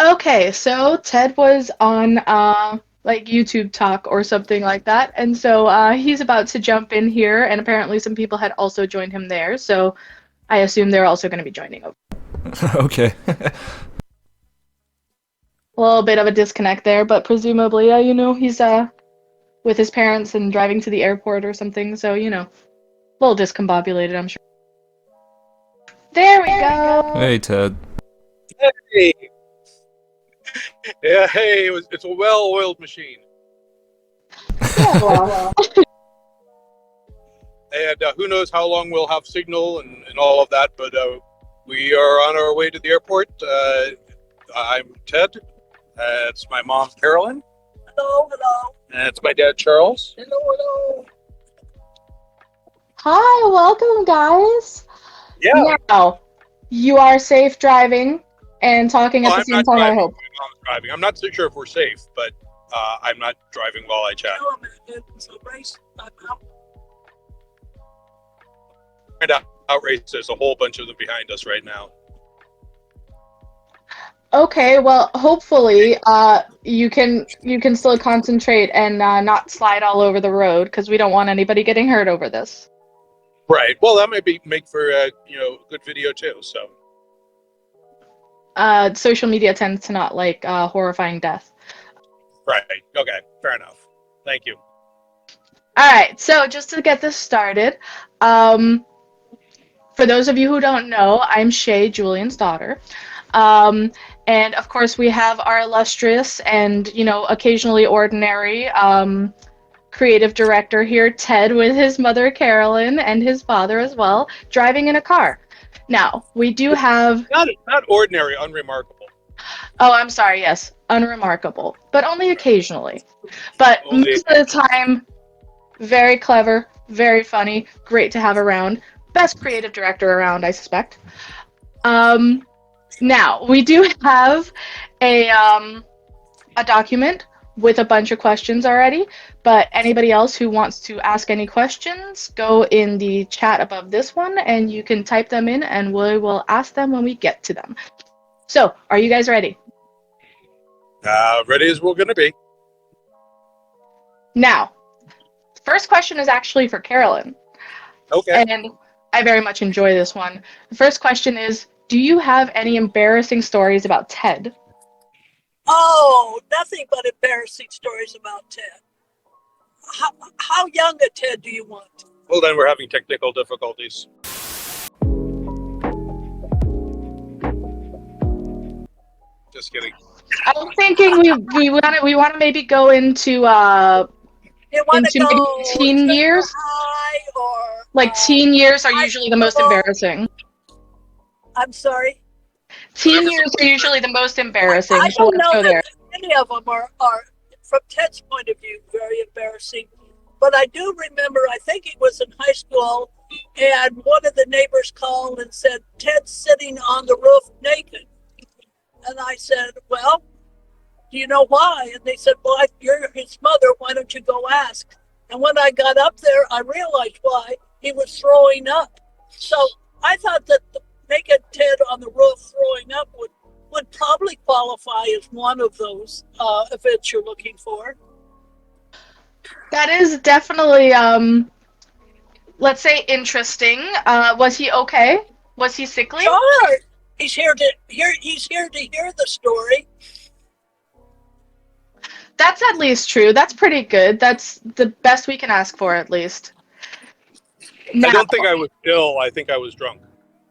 Okay, so Ted was on like YouTube Talk or something like that, and so he's about to jump in here, and apparently some people had also joined him there, so I assume they're also going to be joining. A Okay. little bit of a disconnect there, but presumably, he's with his parents and driving to the airport or something, so a little discombobulated, I'm sure. There we go. Hey, Ted. Hey, yeah, hey, it's a well-oiled machine. Yeah, well, And who knows how long we'll have signal and all of that, but we are on our way to the airport. I'm Ted. It's my mom, Carolyn. Hello, hello. And it's my dad, Charles. Hello, hello. Hi, welcome, guys. Yeah. Now, you are safe driving and talking at Well, the I'm same not time, I driving. hope. My mom's driving. I'm not so sure if we're safe, but I'm not driving while I chat. And outrace, there's a whole bunch of them behind us right now. Okay, well, hopefully, you can still concentrate and not slide all over the road because we don't want anybody getting hurt over this. Right. Well, that might make for good video too. So. Social media tends to not like horrifying death. Right. Okay. Fair enough. Thank you. All right, so just to get this started, um, for those of you who don't know, I'm Shay, Julian's daughter. Um, and of course, we have our illustrious and, occasionally ordinary creative director here, Ted, with his mother, Carolyn, and his father as well, driving in a car. Now, we do have. Not ordinary, unremarkable. Oh, I'm sorry, yes, unremarkable, but only occasionally. But most of the time, very clever, very funny, great to have around. Best creative director around, I suspect. Now, we do have a document with a bunch of questions already, but anybody else who wants to ask any questions, go in the chat above this one and you can type them in and we will ask them when we get to them. So, are you guys ready? Ready as we're going to be. Now, the first question is actually for Carolyn. Okay. And I very much enjoy this one. The first question is, do you have any embarrassing stories about Ted? Oh, nothing but embarrassing stories about Ted. How young a Ted do you want? Well, then we're having technical difficulties. Just kidding. I'm thinking we want to maybe go into You want to maybe go teen junior years. high or Like teen years are high usually the most school? embarrassing. I'm sorry. Teen years are usually the most embarrassing, I so don't let's know go there. that any of them are, from Ted's point of view, very embarrassing. But I do remember, I think it was in high school, and one of the neighbors called and said, Ted's sitting on the roof naked. And I said, well, do you know why? And they said, well, you're his mother. Why don't you go ask? And when I got up there, I realized why. He was throwing up. So I thought that the naked Ted on the roof throwing up would probably qualify as one of those events you're looking for. That is definitely let's say interesting. Was he okay? Was he sickly? Sure. He's here to hear the story. That's at least true. That's pretty good. That's the best we can ask for, at least. Now, I don't think I was ill. I think I was drunk.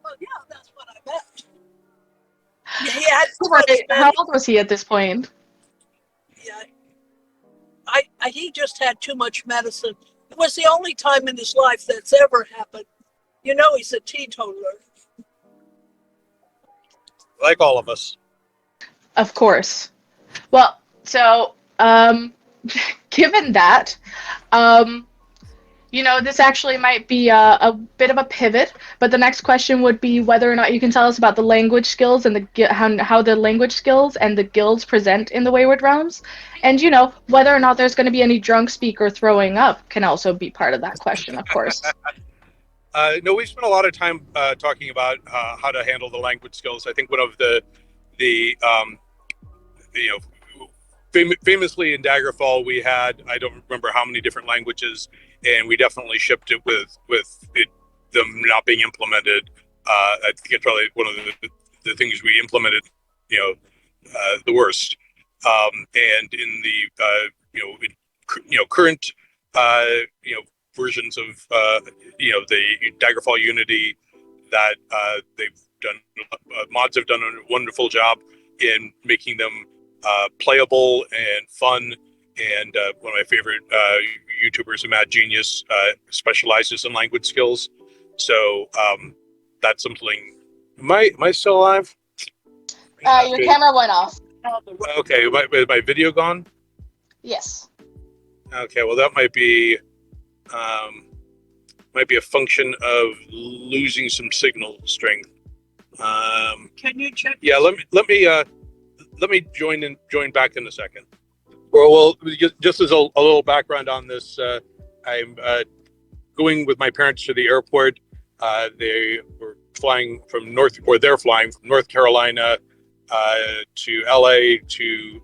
Well, yeah, that's what I meant. He had too right, much how old was he at this point? Yeah, he just had too much medicine. It was the only time in his life that's ever happened. You know, he's a teetotaler. Like all of us. Of course. Well, so given that, this actually might be a bit of a pivot, but the next question would be whether or not you can tell us about the language skills and how the language skills and the guilds present in the Wayward Realms, and whether or not there's going to be any drunk speak or throwing up can also be part of that question, of course. No, we've spent a lot of time talking about how to handle the language skills. I think one of the you know, famously in Daggerfall, we had, I don't remember how many different languages, and we definitely shipped it with them not being implemented. I think it's probably one of the things we implemented, you know, the worst. And in the current versions of the Daggerfall Unity, that they've done, mods have done a wonderful job in making them playable and fun. And one of my favorite YouTubers, Mad Genius, specializes in language skills. So that's something. Am I still alive? Your camera went off. Okay, is my video gone? Yes. Okay, well that might be a function of losing some signal strength. Can you check? Yeah, let me join back in a second. Well, just as a little background on this, I'm going with my parents to the airport. They were flying from they're flying from North Carolina to LA to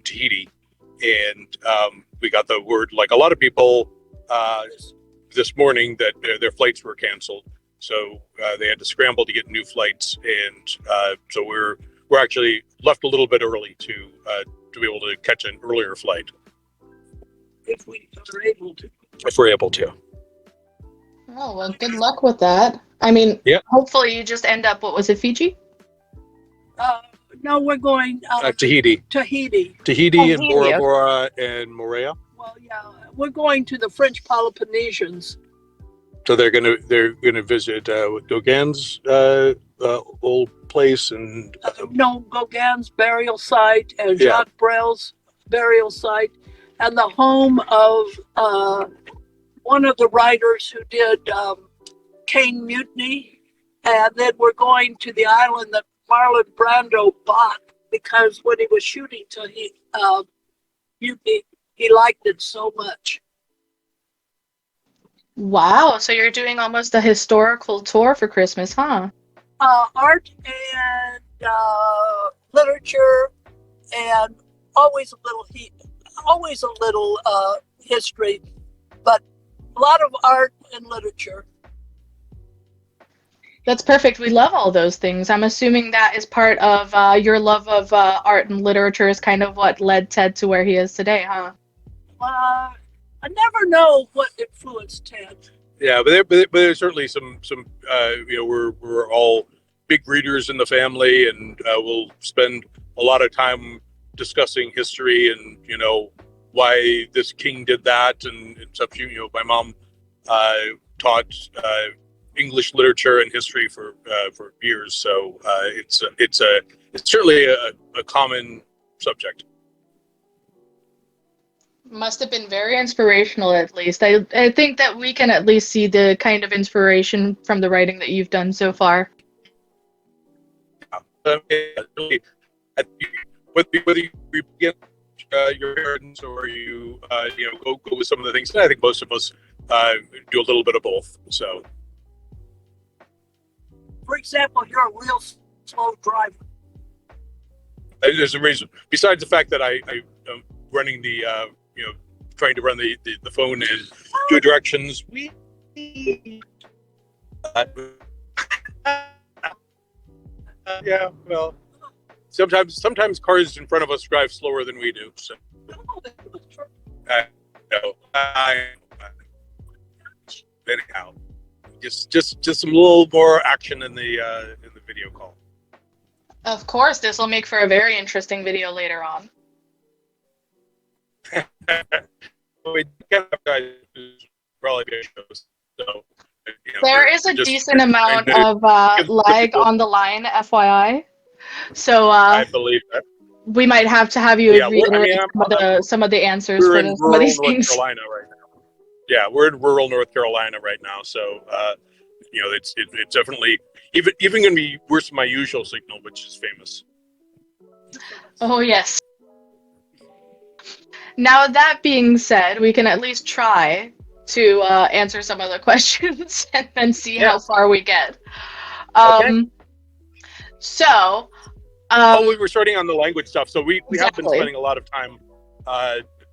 Tahiti, and we got the word, like a lot of people, this morning, that their flights were canceled. So they had to scramble to get new flights, and so we're actually left a little bit early to be able to catch an earlier flight. If we are able to. If we're able to. Oh, well, good luck with that. I mean, yeah. Hopefully you just end up, what was it, Fiji? No, we're going Tahiti. Tahiti And Bora Bora and Moorea. Well, yeah, we're going to the French Peloponnesians. So they're gonna visit Gauguin's old place, and no, Gauguin's burial site and Jacques Brel's burial site, and the home of one of the writers who did Cane Mutiny. And then we're going to the island that Marlon Brando bought, because when he was shooting Mutiny, he liked it so much. Wow, so you're doing almost a historical tour for Christmas, huh? Art and literature, and always a little history, but a lot of art and literature. That's perfect. We love all those things. I'm assuming that is part of your love of art and literature is kind of what led Ted to where he is today, huh? I never know what influenced Ted. Yeah, but there's certainly some we're all big readers in the family, and we'll spend a lot of time discussing history and why this king did that and stuff. My mom taught English literature and history for years, so it's certainly a common subject. Must have been very inspirational, at least. I think that we can at least see the kind of inspiration from the writing that you've done so far. Whether you begin your parents or you go with some of the things, I think most of us do a little bit of both. So, for example, you're a real slow driver. There's a reason. Besides the fact that I'm running the trying to run the phone in two directions. Yeah, well, sometimes cars in front of us drive slower than we do. So, anyhow, just some little more action in the video call. Of course, this will make for a very interesting video later on. We can't have guys probably be shows, so there is a decent amount of lag on the line, FYI. So I believe that we might have to have you reiterate some of the answers for some of these things. North Carolina right now. Yeah, we're in rural North Carolina right now, so it's definitely even going to be worse than my usual signal, which is famous. Oh yes. Now, that being said, we can at least try to answer some of the questions and then see how far we get. Okay. So, We were starting on the language stuff, so we have been Exactly. spending a lot of time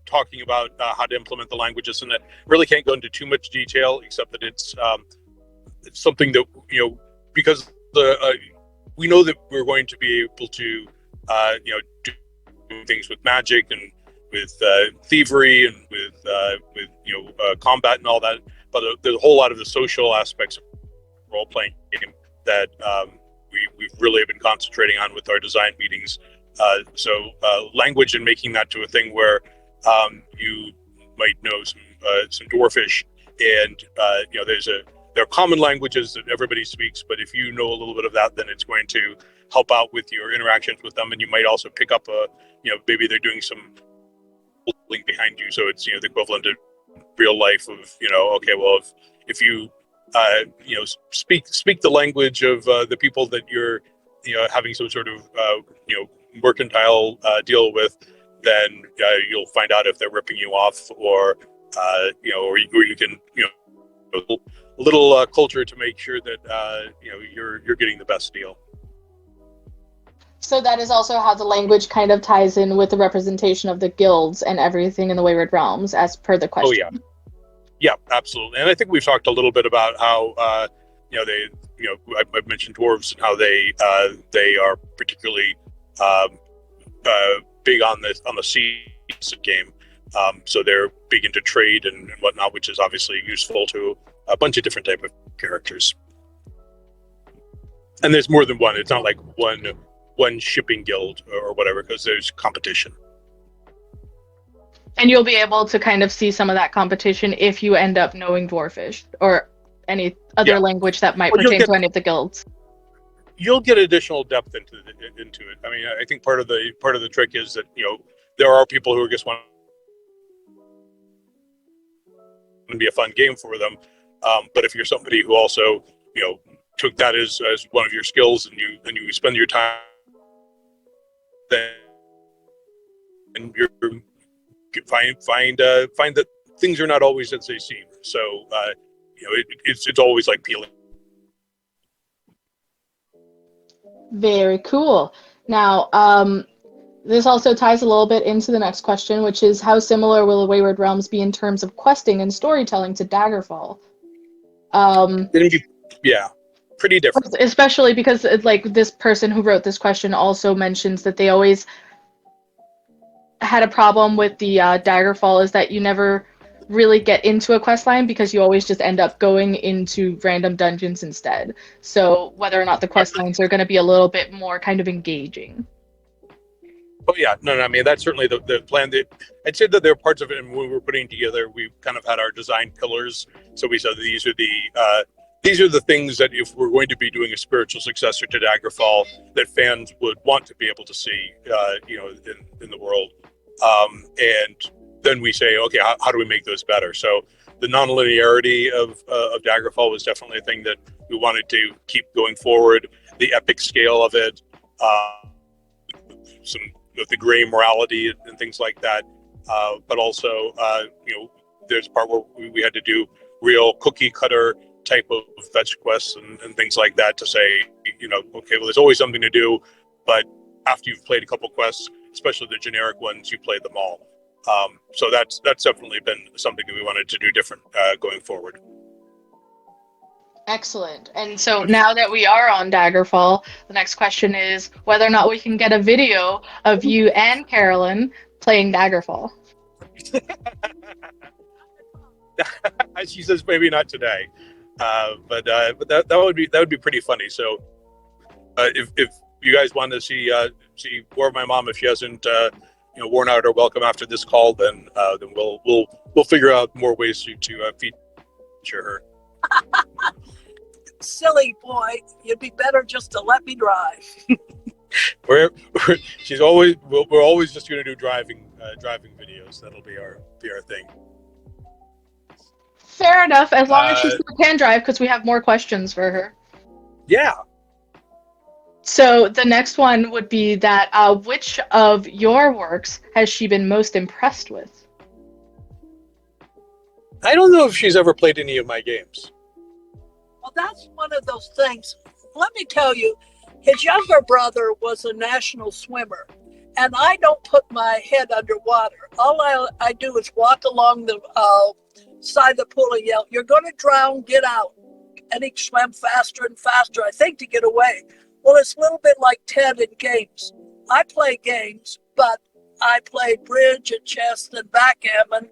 talking about how to implement the languages, and I really can't go into too much detail, except that it's something that, because we know that we're going to be able to do things with magic and with thievery and with combat and all that, but there's a whole lot of the social aspects of role-playing game that we've really been concentrating on with our design meetings. So language and making that to a thing where you might know some dwarfish, and there are common languages that everybody speaks, but if you know a little bit of that, then it's going to help out with your interactions with them, and you might also pick up maybe they're doing some link behind you, so it's the equivalent of real life of okay, well, if you speak the language of the people that you're having some sort of mercantile deal with, then you'll find out if they're ripping you off, or or you can a little culture to make sure that you're getting the best deal. So that is also how the language kind of ties in with the representation of the guilds and everything in the Wayward Realms, as per the question. Oh yeah, absolutely. And I think we've talked a little bit about how I've mentioned dwarves and how they are particularly big on the sea game. So they're big into trade and whatnot, which is obviously useful to a bunch of different type of characters. And there's more than one. It's not like one shipping guild or whatever, because there's competition. And you'll be able to kind of see some of that competition if you end up knowing Dwarfish or any other language that might pertain to any of the guilds. You'll get additional depth into it. I mean, I think part of the trick is that there are people who just want to be a fun game for them, but if you're somebody who also took that as one of your skills, and you spend your time, then you're find that things are not always as they seem. So it's always like peeling. Very cool. Now, this also ties a little bit into the next question, which is how similar will the Wayward Realms be in terms of questing and storytelling to Daggerfall? Pretty different. Especially because this person who wrote this question also mentions that they always had a problem with the Daggerfall, is that you never really get into a quest line because you always just end up going into random dungeons instead. So whether or not the quest lines are going to be a little bit more kind of engaging. Oh yeah, no, I mean that's certainly the plan. I'd say that there are parts of it, and when we were putting together, we kind of had our design pillars. So we said these are the things that if we're going to be doing a spiritual successor to Daggerfall, that fans would want to be able to see, in the world. And then we say, okay, how do we make those better? So the non-linearity of Daggerfall was definitely a thing that we wanted to keep going forward. The epic scale of it, some of the gray morality and things like that. But also, there's a part where we had to do real cookie cutter type of fetch quests and things like that to say, okay, well, there's always something to do, but after you've played a couple quests, especially the generic ones, you play them all. So that's definitely been something that we wanted to do different going forward. Excellent. And so now that we are on Daggerfall, the next question is whether or not we can get a video of you and Carolyn playing Daggerfall. She says maybe not today, but that would be pretty funny. So if you guys want to see more of my mom, if she hasn't worn out her welcome after this call, then we'll figure out more ways to feature her. Silly boy, you'd be better just to let me drive. We're always just going to do driving videos. That'll be our thing. Fair enough, as long as she still can drive, because we have more questions for her. Yeah. So the next one would be that which of your works has she been most impressed with? I don't know if she's ever played any of my games. Well, that's one of those things. Let me tell you, His younger brother was a national swimmer, and I don't put my head underwater. All I do is walk along the side of the pool and yell, "You're going to drown, get out." And he swam faster and faster, I think, to get away. Well, it's a little bit like Ted in games. I play games, but I play bridge and chess and backgammon,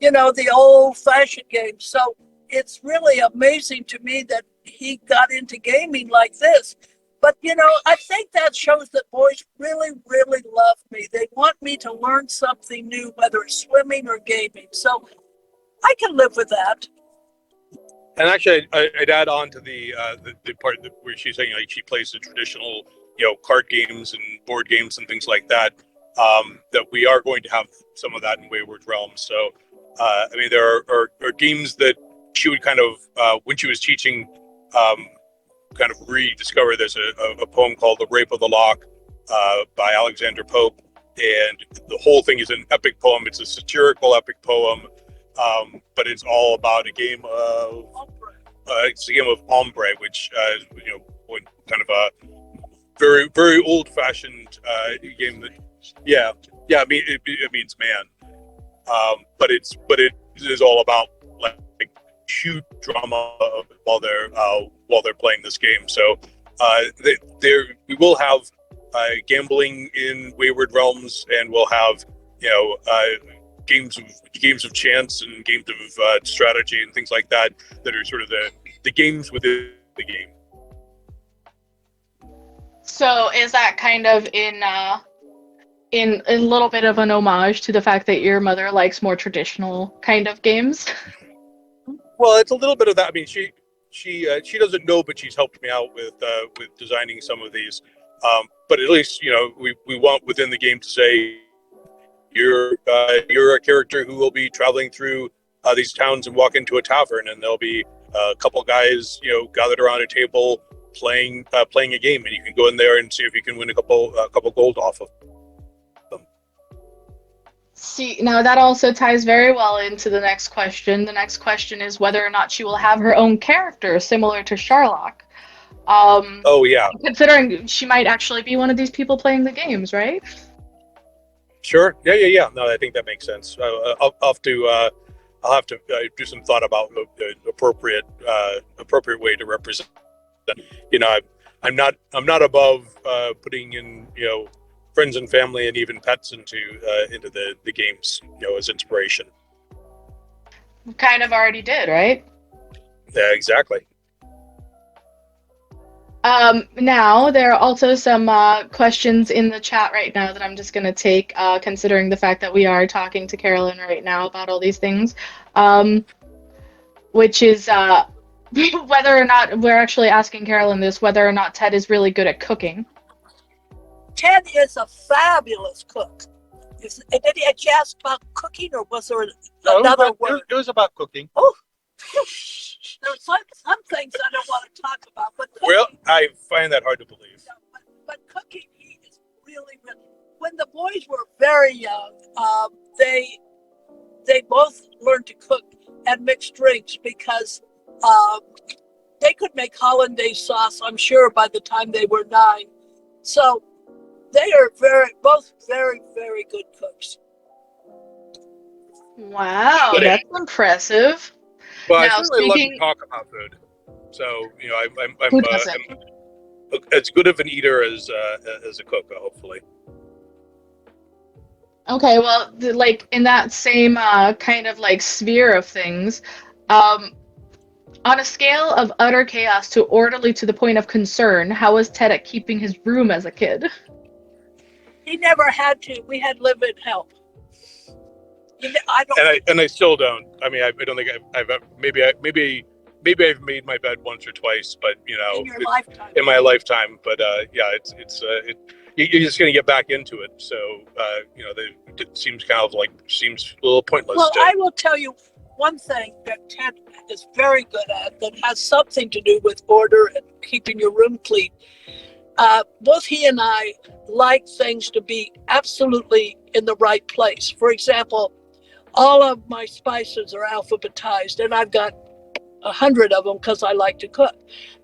the old-fashioned games. So it's really amazing to me that he got into gaming like this. But, I think that shows that boys really, really love me. They want me to learn something new, whether it's swimming or gaming. So I can live with that. And actually, I'd add on to the part where she's saying like she plays the traditional, card games and board games and things like that. That we are going to have some of that in Wayward Realms. So, there are games that she would kind of, when she was teaching, kind of rediscover. There's a poem called "The Rape of the Lock" by Alexander Pope, and the whole thing is an epic poem. It's a satirical epic poem. But it's all about a game of ombre, which kind of a very, very old-fashioned game. That, it means man. But it is all about like huge drama while they're playing this game. So we will have gambling in Wayward Realms, and we'll have games of chance and games of strategy and things like that are sort of the games within the game. So is that kind of in a little bit of an homage to the fact that your mother likes more traditional kind of games? Well, it's a little bit of that. I mean, she doesn't know, but she's helped me out with designing some of these. But at least we want within the game to say, you're a character who will be traveling through these towns and walk into a tavern, and there'll be a couple guys gathered around a table playing a game, and you can go in there and see if you can win a couple gold off of them. See, now that also ties very well into the next question. The next question is whether or not she will have her own character similar to Sherlock. Oh yeah, Considering she might actually be one of these people playing the games, right? sure, yeah. No, I think that makes sense. I'll have to do some thought about the appropriate way to represent. I'm not above putting in friends and family and even pets into the games as inspiration. Kind of already did, right? Yeah, exactly. Now, there are also some questions in the chat right now that I'm just going to take, considering the fact that we are talking to Carolyn right now about all these things, which is whether or not we're actually asking Carolyn this, whether or not Ted is really good at cooking. Ted is a fabulous cook. Did he ask about cooking, or was there another word? It was about cooking. Oh, there's some things I don't want to talk about. But cooking, Well, I find that hard to believe. but cooking, he is really, really. When the boys were very young, they both learned to cook and mix drinks because they could make hollandaise sauce, I'm sure, by the time they were 9. So they are both very, very good cooks. Wow, that's impressive. Well, Now, I certainly love speaking- to talk about food. So Who I'm doesn't? as good of an eater as a cook, hopefully. Okay, well, like in that same kind of like sphere of things, on a scale of utter chaos to orderly to the point of concern, how was Ted at keeping his room as a kid? He never had to. We had live-in help. I don't. And I still don't. I mean, I don't think I've maybe I've made my bed once or twice, but In your lifetime. in my lifetime. But you're just gonna get back into it. So it seems seems a little pointless. Well, I will tell you one thing that Ted is very good at that has something to do with order and keeping your room clean. Both he and I like things to be absolutely in the right place. For example, all of my spices are alphabetized, and I've got 100 of them because I like to cook.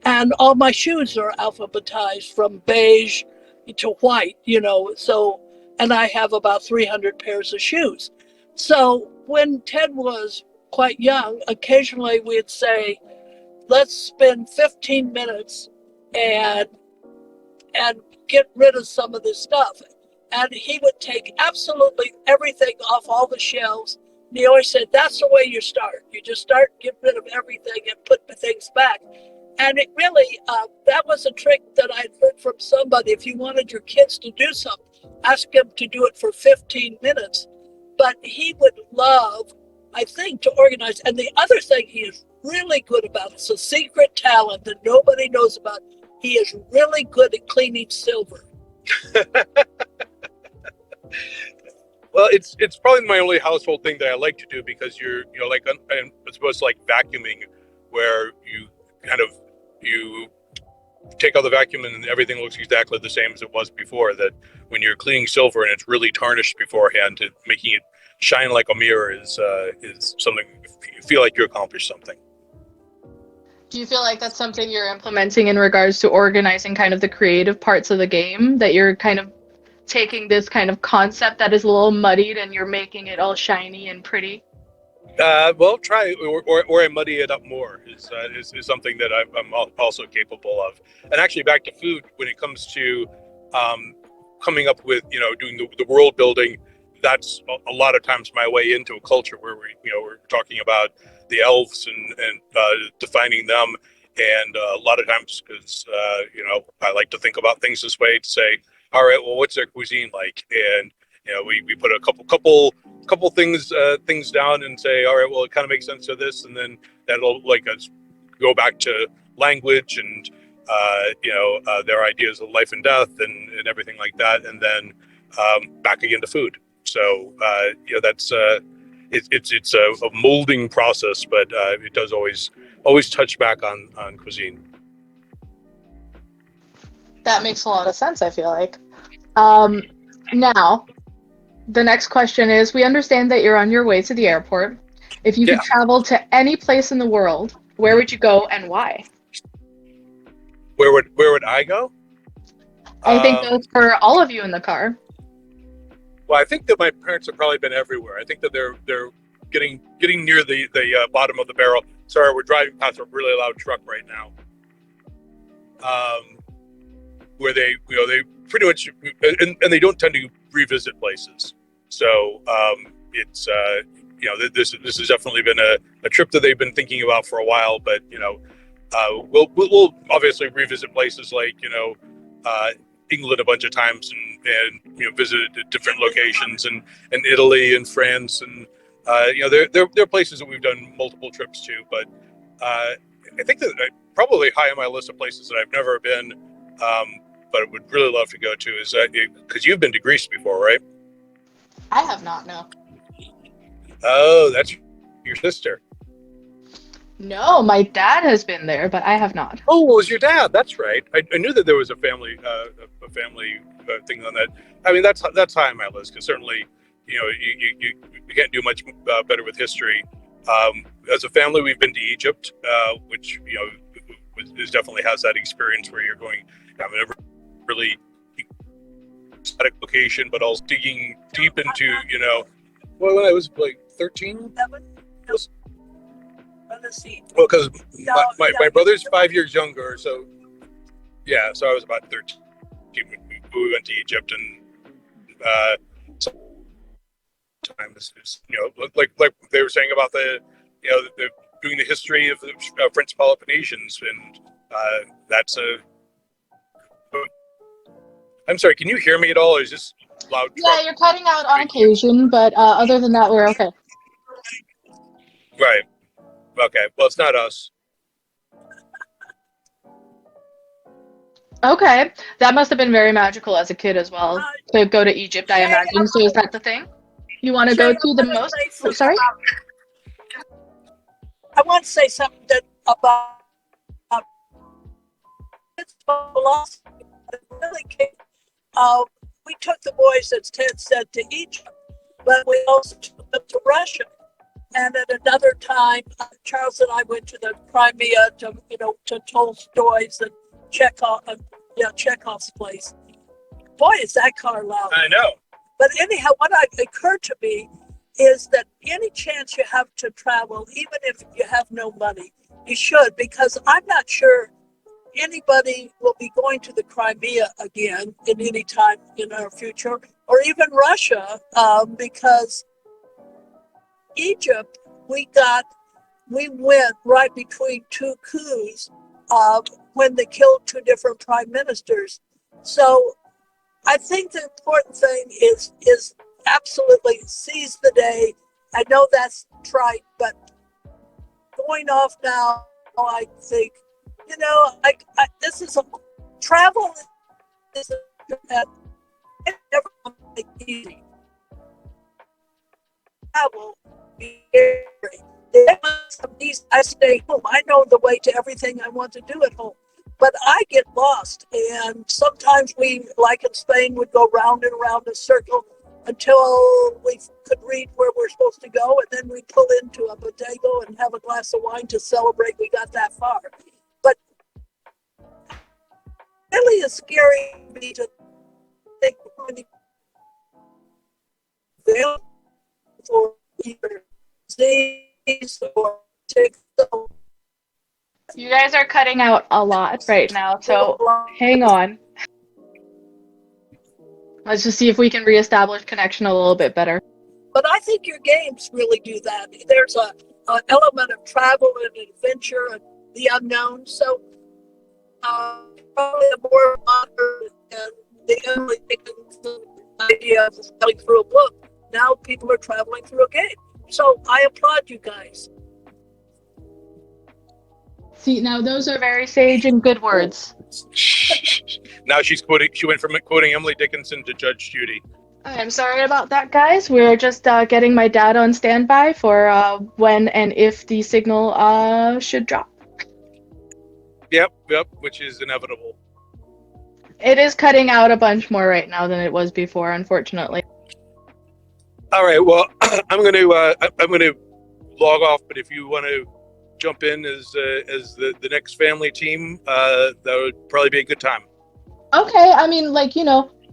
And all my shoes are alphabetized from beige to white, so, and I have about 300 pairs of shoes. So when Ted was quite young, occasionally we'd say, let's spend 15 minutes and get rid of some of this stuff. And he would take absolutely everything off all the shelves. And he always said, that's the way you start. You just start, get rid of everything and put the things back. And it really, that was a trick that I'd heard from somebody. If you wanted your kids to do something, ask them to do it for 15 minutes. But he would love, I think, to organize. And the other thing he is really good about, it's a secret talent that nobody knows about. He is really good at cleaning silver. Well, it's probably my only household thing that I like to do, because you're like, I'm supposed to like vacuuming, where you take out the vacuum and everything looks exactly the same as it was before. That when you're cleaning silver and it's really tarnished beforehand, making it shine like a mirror is something you feel like you accomplished something. Do you feel like that's something you're implementing in regards to organizing kind of the creative parts of the game, that you're kind of taking this kind of concept that is a little muddied and you're making it all shiny and pretty? Well, try or I muddy it up more is something that I'm also capable of. And actually, back to food, when it comes to coming up with doing the world building, that's a lot of times my way into a culture where we're talking about the elves and defining them, and a lot of times, because I like to think about things this way, to say, all right, well, what's their cuisine like? And we put a couple things down and say, all right, well, it kind of makes sense to this, and then that'll like us go back to language and their ideas of life and death and everything like that, and then back again to food. So that's it's a molding process, but it does always touch back on cuisine. That makes a lot of sense, I feel like. Now, the next question is, we understand that you're on your way to the airport. If you could travel to any place in the world, where would you go and why? Where would I go? I think that's for all of you in the car. Well, I think that my parents have probably been everywhere. I think that they're getting near the bottom of the barrel. Sorry, we're driving past a really loud truck right now. Where they pretty much, and they don't tend to revisit places. So it's this has definitely been a trip that they've been thinking about for a while. But we'll obviously revisit places like England a bunch of times, and visited different locations, and Italy and France, and there are places that we've done multiple trips to. But I think that probably high on my list of places that I've never been, but I would really love to go to is because you've been to Greece before, right? I have not, no. Oh, that's your sister. No, my dad has been there, but I have not. Oh, well, it was your dad. That's right. I knew that there was a family thing on that. I mean, that's high on my list, because certainly, you can't do much better with history. As a family, we've been to Egypt, which is definitely has that experience where you're going a really exotic location, but also digging deep into well, when I was like 13. Well, because my brother's 5 years younger, so yeah, so I was about 13 when we went to Egypt, and sometimes like they were saying about the doing the history of the French Peloponnesians, and that's a. I'm sorry, can you hear me at all, or is this loud? Yeah, you're cutting out on occasion, but other than that, we're okay. Right. Okay. Well, it's not us. Okay, that must have been very magical as a kid as well, to go to Egypt, I imagine. So is that the thing you want to go to the most? Oh, sorry? I want to say something about philosophy. Really, we took the boys, as Ted said, to Egypt, but we also took them to Russia. And at another time, Charles and I went to the Crimea to Tolstoy's and Chekhov's place. Boy, is that car loud. I know. But anyhow, what occurred to me is that any chance you have to travel, even if you have no money, you should, because I'm not sure anybody will be going to the Crimea again in any time in our future, or even Russia, because Egypt, we went right between two coups when they killed two different prime ministers. So I think the important thing is absolutely seize the day. I know that's trite, but going off now, I think, this is travel is never easy. Travel, I stay home. I know the way to everything I want to do at home. But I get lost, and sometimes we, like in Spain, would go round and round a circle until we could read where we're supposed to go, and then we pull into a bodega and have a glass of wine to celebrate we got that far. But really is scary to me to think how many for either disease or TikTok. You guys are cutting out a lot right now, so hang on. Let's just see if we can reestablish connection a little bit better. But I think your games really do that. There's an element of travel and adventure and the unknown. So probably a more modern and the only idea of traveling through a book. Now people are traveling through a game. So I applaud you guys. See, now those are very sage and good words. Now she went from quoting Emily Dickinson to Judge Judy. I'm sorry about that, guys. We're just getting my dad on standby for when and if the signal should drop. Yep, which is inevitable. It is cutting out a bunch more right now than it was before, unfortunately. All right, well, I'm going to log off, but if you want to jump in as the next family team, that would probably be a good time. Okay, I mean,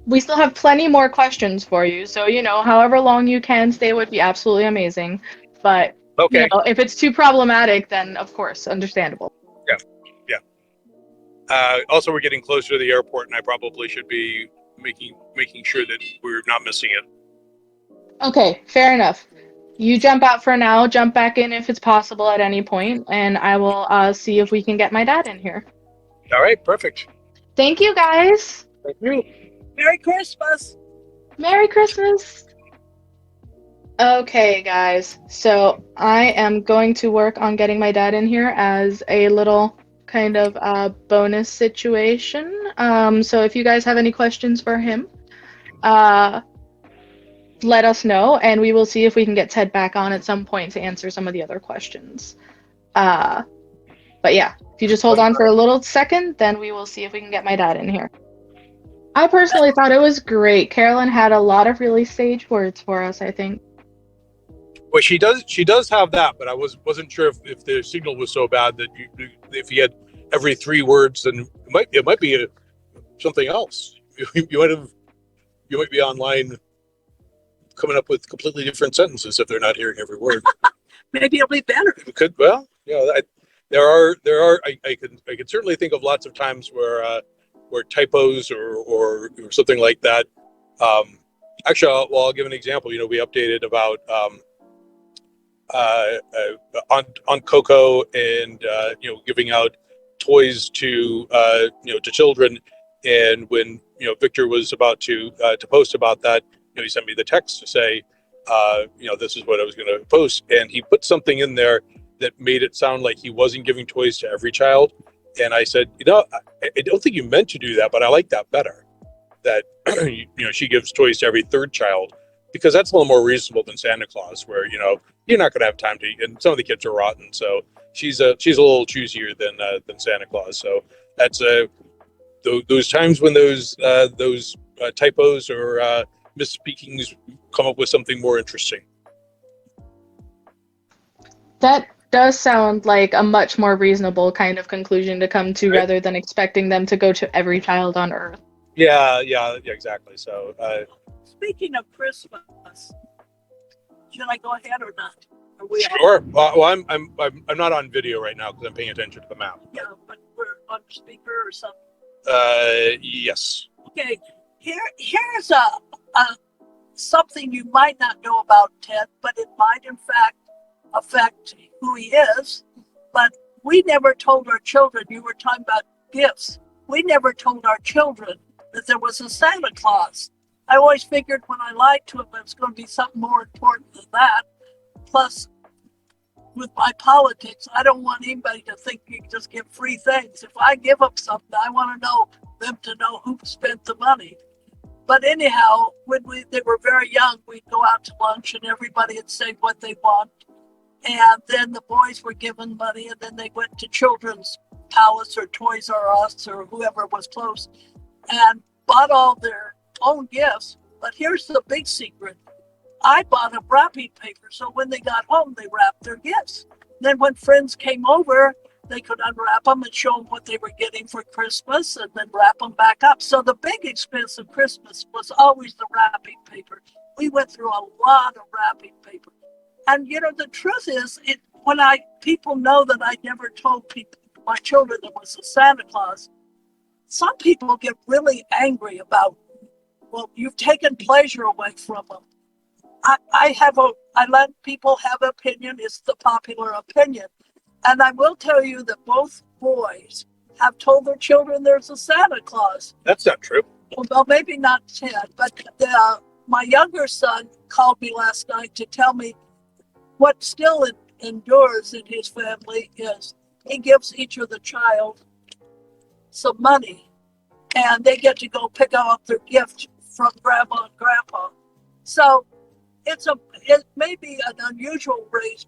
we still have plenty more questions for you, so, however long you can stay would be absolutely amazing. But, Okay. If it's too problematic, then, of course, understandable. Yeah. Also, we're getting closer to the airport, and I probably should be making sure that we're not missing it. Okay, fair enough. You jump out for now, jump back in if it's possible at any point, and I will see if we can get my dad in here. All right, perfect. Thank you, guys. Thank you. Merry Christmas. Merry Christmas. Okay, guys, so I am going to work on getting my dad in here as a little kind of bonus situation. So if you guys have any questions for him, let us know, and we will see if we can get Ted back on at some point to answer some of the other questions. But yeah, if you just hold on for a little second, then we will see if we can get my dad in here. I personally thought it was great. Carolyn had a lot of really sage words for us, I think. Well, she does have that, but I wasn't sure if the signal was so bad that if you had every 3 words, then it might be something else. You might be online coming up with completely different sentences if they're not hearing every word. Maybe it'll be better. It could. Well, there are. I could certainly think of lots of times where typos or something like that. Actually, I'll give an example. We updated about on Coco and giving out toys to to children, and when Victor was about to post about that, he sent me the text to say this is what I was going to post, and he put something in there that made it sound like he wasn't giving toys to every child. And I said, I don't think you meant to do that, but I like that better. That she gives toys to every 3rd child, because that's a little more reasonable than Santa Claus, where you're not going to have time to eat, and some of the kids are rotten. So she's a little choosier than Santa Claus. So that's those times when those typos or misspeakings come up with something more interesting. That does sound like a much more reasonable kind of conclusion to come to Right. rather than expecting them to go to every child on Earth. Yeah, exactly. So, Speaking of Christmas, should I go ahead or not? Are we all? sure. Well, I'm not on video right now because I'm paying attention to the map. Yeah, but we're on speaker or something. Yes. Okay, here's a something you might not know about Ted, but it might in fact affect who he is. But we never told our children. You were talking about gifts. We never told our children that there was a Santa Claus. I always figured when I lied to him, it was going to be something more important than that. Plus, with my politics, I don't want anybody to think you can just give free things. If I give them something, I want to know them to know who spent the money. But anyhow, when they were very young, we'd go out to lunch and everybody would say what they want. And then the boys were given money and then they went to Children's Palace or Toys R Us or whoever was close and bought all their own gifts. But here's the big secret. I bought a wrapping paper, so when they got home, they wrapped their gifts. Then when friends came over, they could unwrap them and show them what they were getting for Christmas and then wrap them back up. So the big expense of Christmas was always the wrapping paper. We went through a lot of wrapping paper. And you know, the truth is, when people know that I never told my children there was a Santa Claus, some people get really angry about, well, you've taken pleasure away from them. I let people have an opinion. It's the popular opinion. And I will tell you that both boys have told their children there's a Santa Claus. That's not true. Well, maybe not Ted, but my younger son called me last night to tell me what still endures in his family is he gives each of the child some money, and they get to go pick up their gift from grandma and grandpa. So it may be an unusual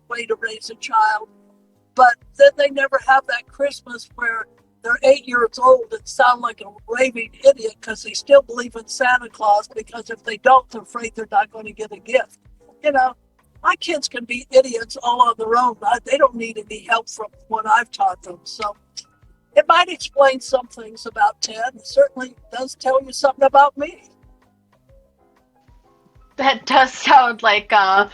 way to raise a child, but then they never have that Christmas where they're 8 years old and sound like a raving idiot because they still believe in Santa Claus, because if they don't, they're afraid they're not going to get a gift. You know, my kids can be idiots all on their own. They don't need any help from what I've taught them. So it might explain some things about Ted. It certainly does tell you something about me. That does sound like a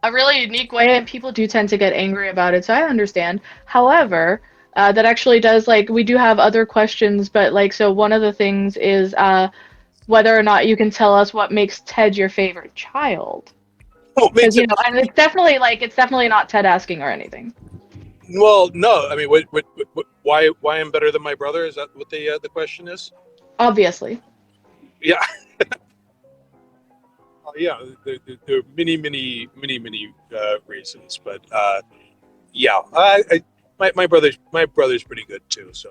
really unique way, and people do tend to get angry about it, so I understand. However, that actually does, like, we do have other questions, but like, so one of the things is whether or not you can tell us what makes Ted your favorite child. Oh, Because, you know, and it's definitely not Ted asking or anything. well, no. I mean, why I'm better than my brother? Is that what the question is? Obviously. Yeah. Yeah, there are many reasons, but yeah, my brother's pretty good too. So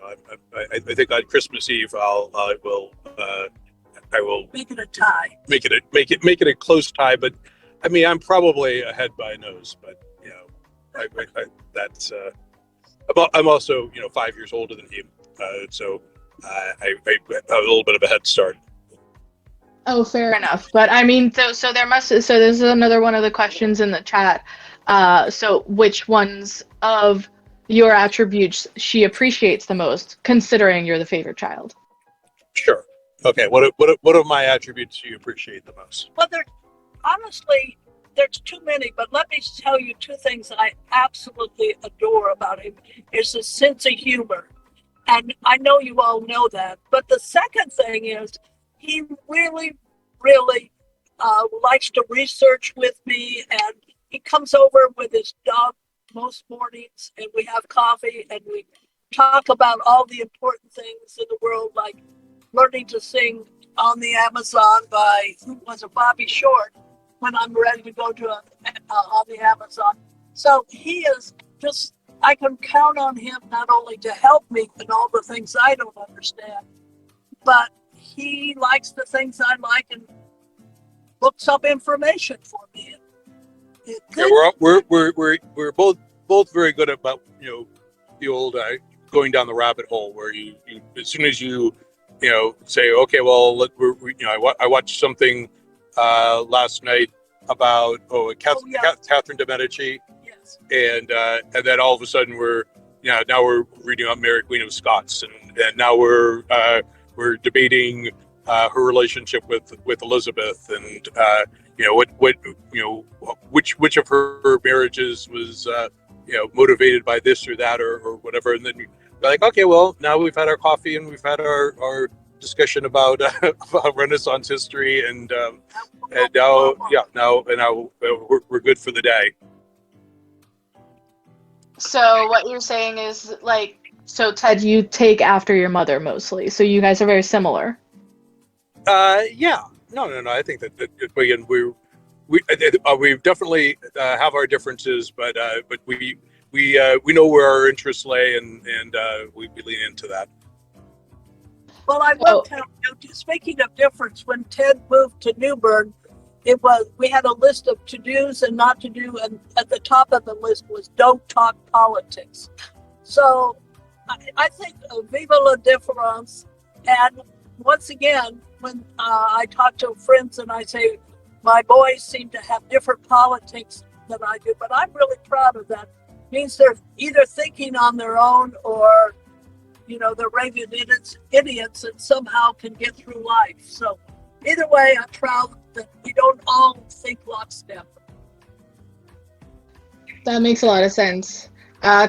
I think on Christmas Eve I will Make it a tie. make it a close tie. But I mean, I'm probably ahead by a nose. But you know, that's I'm also 5 years older than him, so I have a little bit of a head start. Oh, fair enough. But I mean, so this is another one of the questions in the chat. So which ones of your attributes she appreciates the most, considering you're the favorite child? Sure. Okay. What of my attributes do you appreciate the most? Well, honestly, there's too many, but let me tell you two things I absolutely adore about him is his sense of humor. And I know you all know that. But the second thing is he really likes to research with me, and he comes over with his dog most mornings, and we have coffee, and we talk about all the important things in the world, like learning to sing on the Amazon by, who was it, Bobby Short, when I'm ready to go to on the Amazon. So he is just, I can count on him not only to help me in all the things I don't understand, but he likes the things I like and looks up information for me. Yeah, we're both very good about the old going down the rabbit hole where you as soon as you say, okay, well, I watched something last night about Catherine de Medici, Yes. and then all of a sudden now we're reading about Mary Queen of Scots, and now we're debating her relationship with Elizabeth, and which of her marriages was motivated by this or that or whatever, and then you're like, okay, well, now we've had our coffee and we've had our discussion about about Renaissance history, and now we're good for the day. So what you're saying is like, so Ted, you take after your mother mostly. So you guys are very similar. Yeah, no. I think that again we definitely have our differences, but we know where our interests lay, and we lean into that. Well, I will tell you, speaking of difference, when Ted moved to Newburgh, we had a list of to-dos and not to do, and at the top of the list was don't talk politics. So I think vive la différence. And once again, when I talk to friends and I say my boys seem to have different politics than I do, but I'm really proud of that. It means they're either thinking on their own or they're raving idiots and somehow can get through life. So either way, I'm proud that we don't all think lockstep. That makes a lot of sense.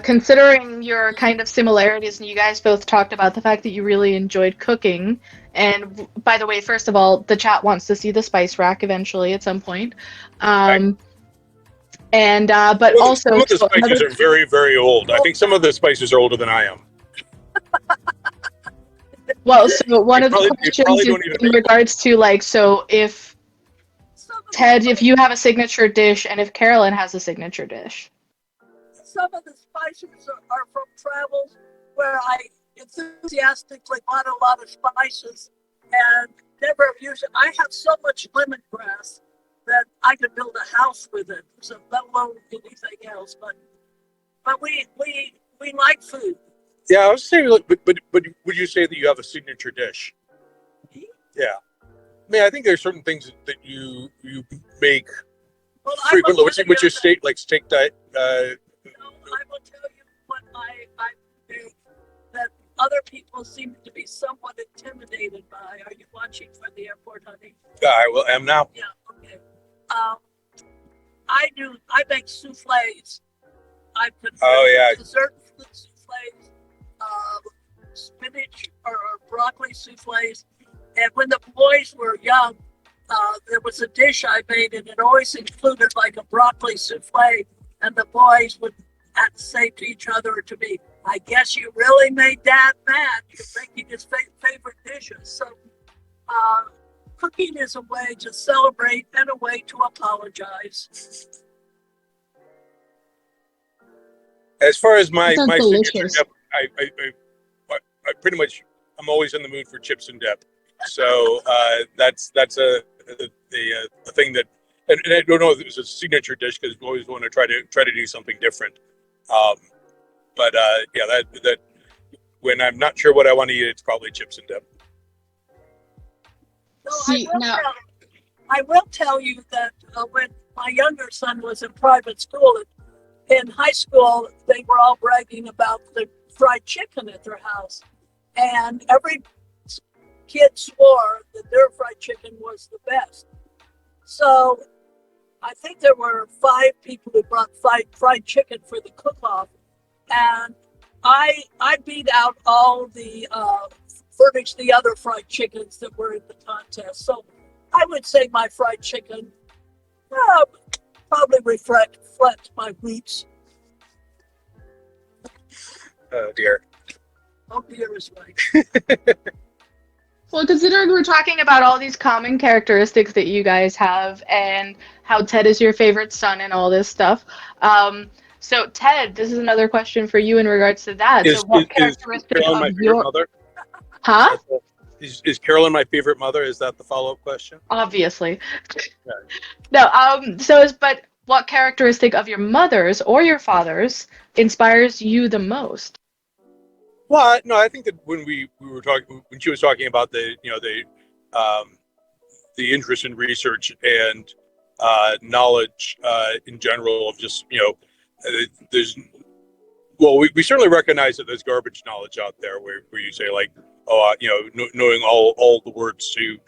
Considering your kind of similarities, and you guys both talked about the fact that you really enjoyed cooking. And by the way, first of all, the chat wants to see the spice rack eventually at some point. But also, some of the spices are very, very old. I think some of the spices are older than I am. Well, so one of the questions in regards to like, so if Ted, if you have a signature dish and if Carolyn has a signature dish. Some of the spices are from travels where I enthusiastically bought a lot of spices and never have used it. I have so much lemongrass that I could build a house with it, so let alone anything else. But we like food. Yeah, I was saying, but would you say that you have a signature dish? Yeah. I mean, I think there's certain things that you make frequently, which is steak diet. I will tell you what I do that other people seem to be somewhat intimidated by. Are you watching from the airport, honey? I am now. Yeah, okay. I make soufflés. I put dessert soufflés, spinach or broccoli soufflés. And when the boys were young, there was a dish I made, and it always included like a broccoli soufflé. And the boys would say to each other or to me, "I guess you really made Dad mad. You're making his favorite dishes." So, cooking is a way to celebrate and a way to apologize. As far as my signature dip, I pretty much, I'm always in the mood for chips and dip. So that's a thing that, and I don't know if it was a signature dish because we always want to try to do something different. But that when I'm not sure what I want to eat, it's probably chips and dip. I will tell you that when my younger son was in private school, in high school, they were all bragging about the fried chicken at their house. And every kid swore that their fried chicken was the best. So I think there were 5 people who brought fried chicken for the cook-off. And I beat out all the furnished the other fried chickens that were in the contest. So I would say my fried chicken probably reflect my roots. Oh dear. Oh dear is right. Well, considering we're talking about all these common characteristics that you guys have and how Ted is your favorite son and all this stuff, so Ted, this is another question for you in regards to that. Is Carolyn my favorite mother? Huh? Is Carolyn my favorite mother? Is that the follow-up question? Obviously. No. But what characteristic of your mother's or your father's inspires you the most? Well, no, I think that when we were talking, when she was talking about the interest in research and knowledge in general of just there's well, we certainly recognize that there's garbage knowledge out there where you say like, oh, knowing all the words to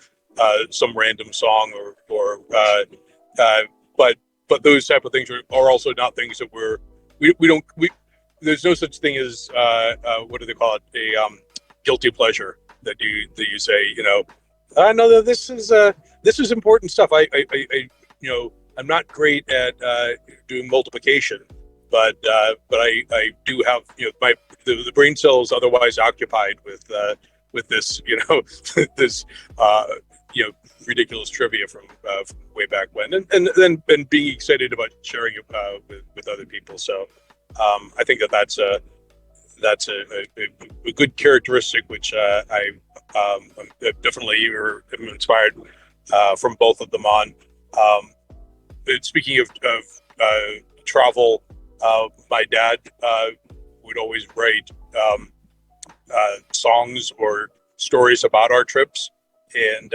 some random song or but those type of things are also not things that we don't there's no such thing as what do they call it, a guilty pleasure that you say, I know that this is important stuff. I I'm not great at doing multiplication, but I do have the brain cells otherwise occupied with this this ridiculous trivia from way back when, and being excited about sharing it with other people. So I think that's a good characteristic which I definitely am inspired from both of them on. Speaking of travel, my dad would always write songs or stories about our trips, and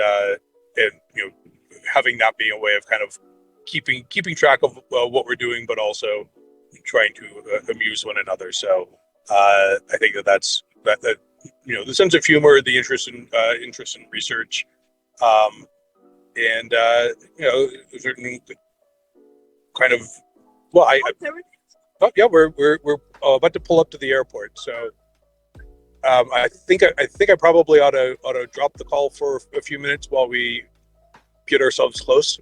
having that be a way of kind of keeping track of what we're doing, but also trying to amuse one another. So I think that's the sense of humor, the interest in research, and certain kind of yeah, we're about to pull up to the airport, so I think I probably ought to drop the call for a few minutes while we get ourselves close.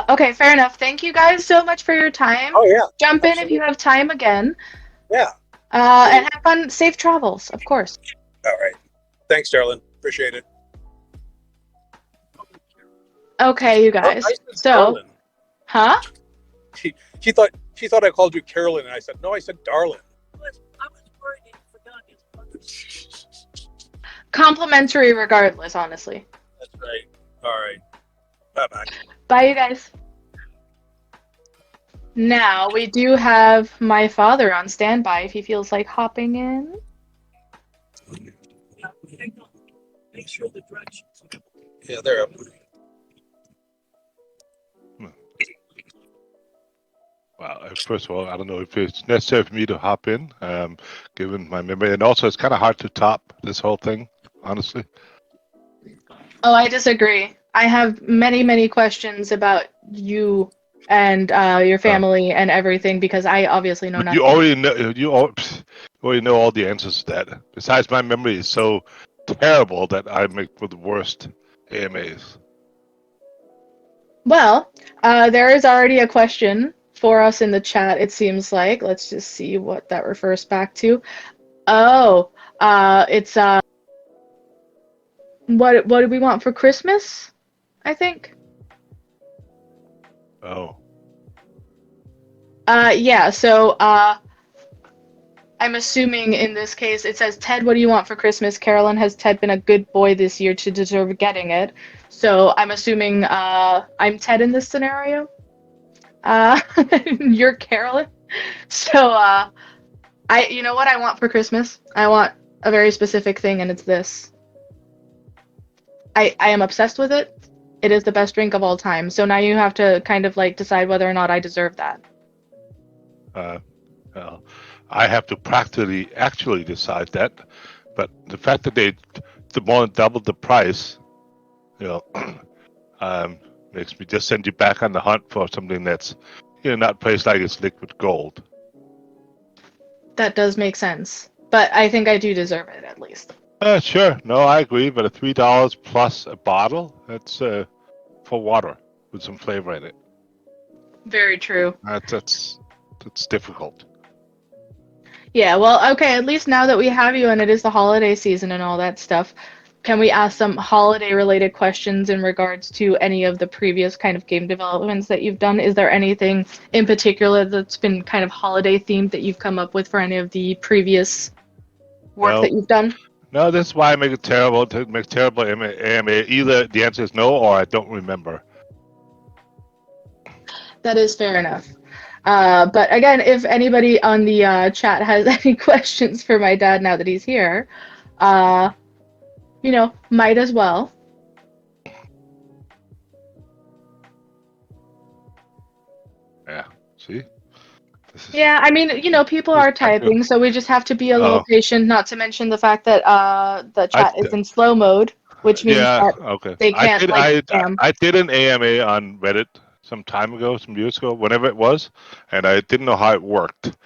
Okay, fair enough. Thank you guys so much for your time. Oh yeah, Jump in absolutely. if you have time again. Yeah. And have fun, safe travels, of course. All right. Thanks, darling. Appreciate it. Okay, you guys. I said So, darling. huh? She thought I called you Carolyn, and I said no. I said darling. I was worried he forgot his mother. Complimentary regardless, honestly. That's right. All right. Bye-bye. Bye, you guys. Now, we do have my father on standby if he feels like hopping in. Yeah, hang on. Make sure the directions. Yeah, they're up. Well, first of all, I don't know if it's necessary for me to hop in, given my memory. And also, it's kind of hard to top this whole thing, honestly. Oh, I disagree. I have many, many questions about you and your family and everything because I obviously know nothing. You already know all the answers to that. Besides, my memory is so terrible that I make for the worst AMAs. Well, there is already a question for us in the chat, it seems like. Let's just see what that refers back to. Oh, it's what do we want for Christmas? I think. Oh. Yeah, so I'm assuming in this case it says, Ted, what do you want for Christmas? Carolyn, has Ted been a good boy this year to deserve getting it? So I'm assuming I'm Ted in this scenario. You're Carolyn. So you know what I want for Christmas? I want a very specific thing, and it's this. I am obsessed with it. It is the best drink of all time. So now you have to kind of like decide whether or not I deserve that. Well, I have to practically actually decide that, but the fact that they more than doubled the price, makes me just send you back on the hunt for something that's, not priced like it's liquid gold. That does make sense, but I think I do deserve it at least. Sure. No, I agree. But $3 plus a bottle, that's for water with some flavor in it. Very true. That's difficult. Yeah, well, okay, at least now that we have you and it is the holiday season and all that stuff, can we ask some holiday-related questions in regards to any of the previous kind of game developments that you've done? Is there anything in particular that's been kind of holiday-themed that you've come up with for any of the previous work that you've done? No, this is why I make it terrible. To make terrible AMA. Either the answer is no or I don't remember. That is fair enough. But again, if anybody on the chat has any questions for my dad now that he's here, might as well. Yeah. See. This is, Yeah, I mean, people this is are typing, so we just have to be a little Oh, patient, not to mention the fact that the I chat is in slow mode, which means yeah. that Okay. they I can't did. like spam. I did an AMA on Reddit some time ago, some years ago, whenever it was, and I didn't know how it worked.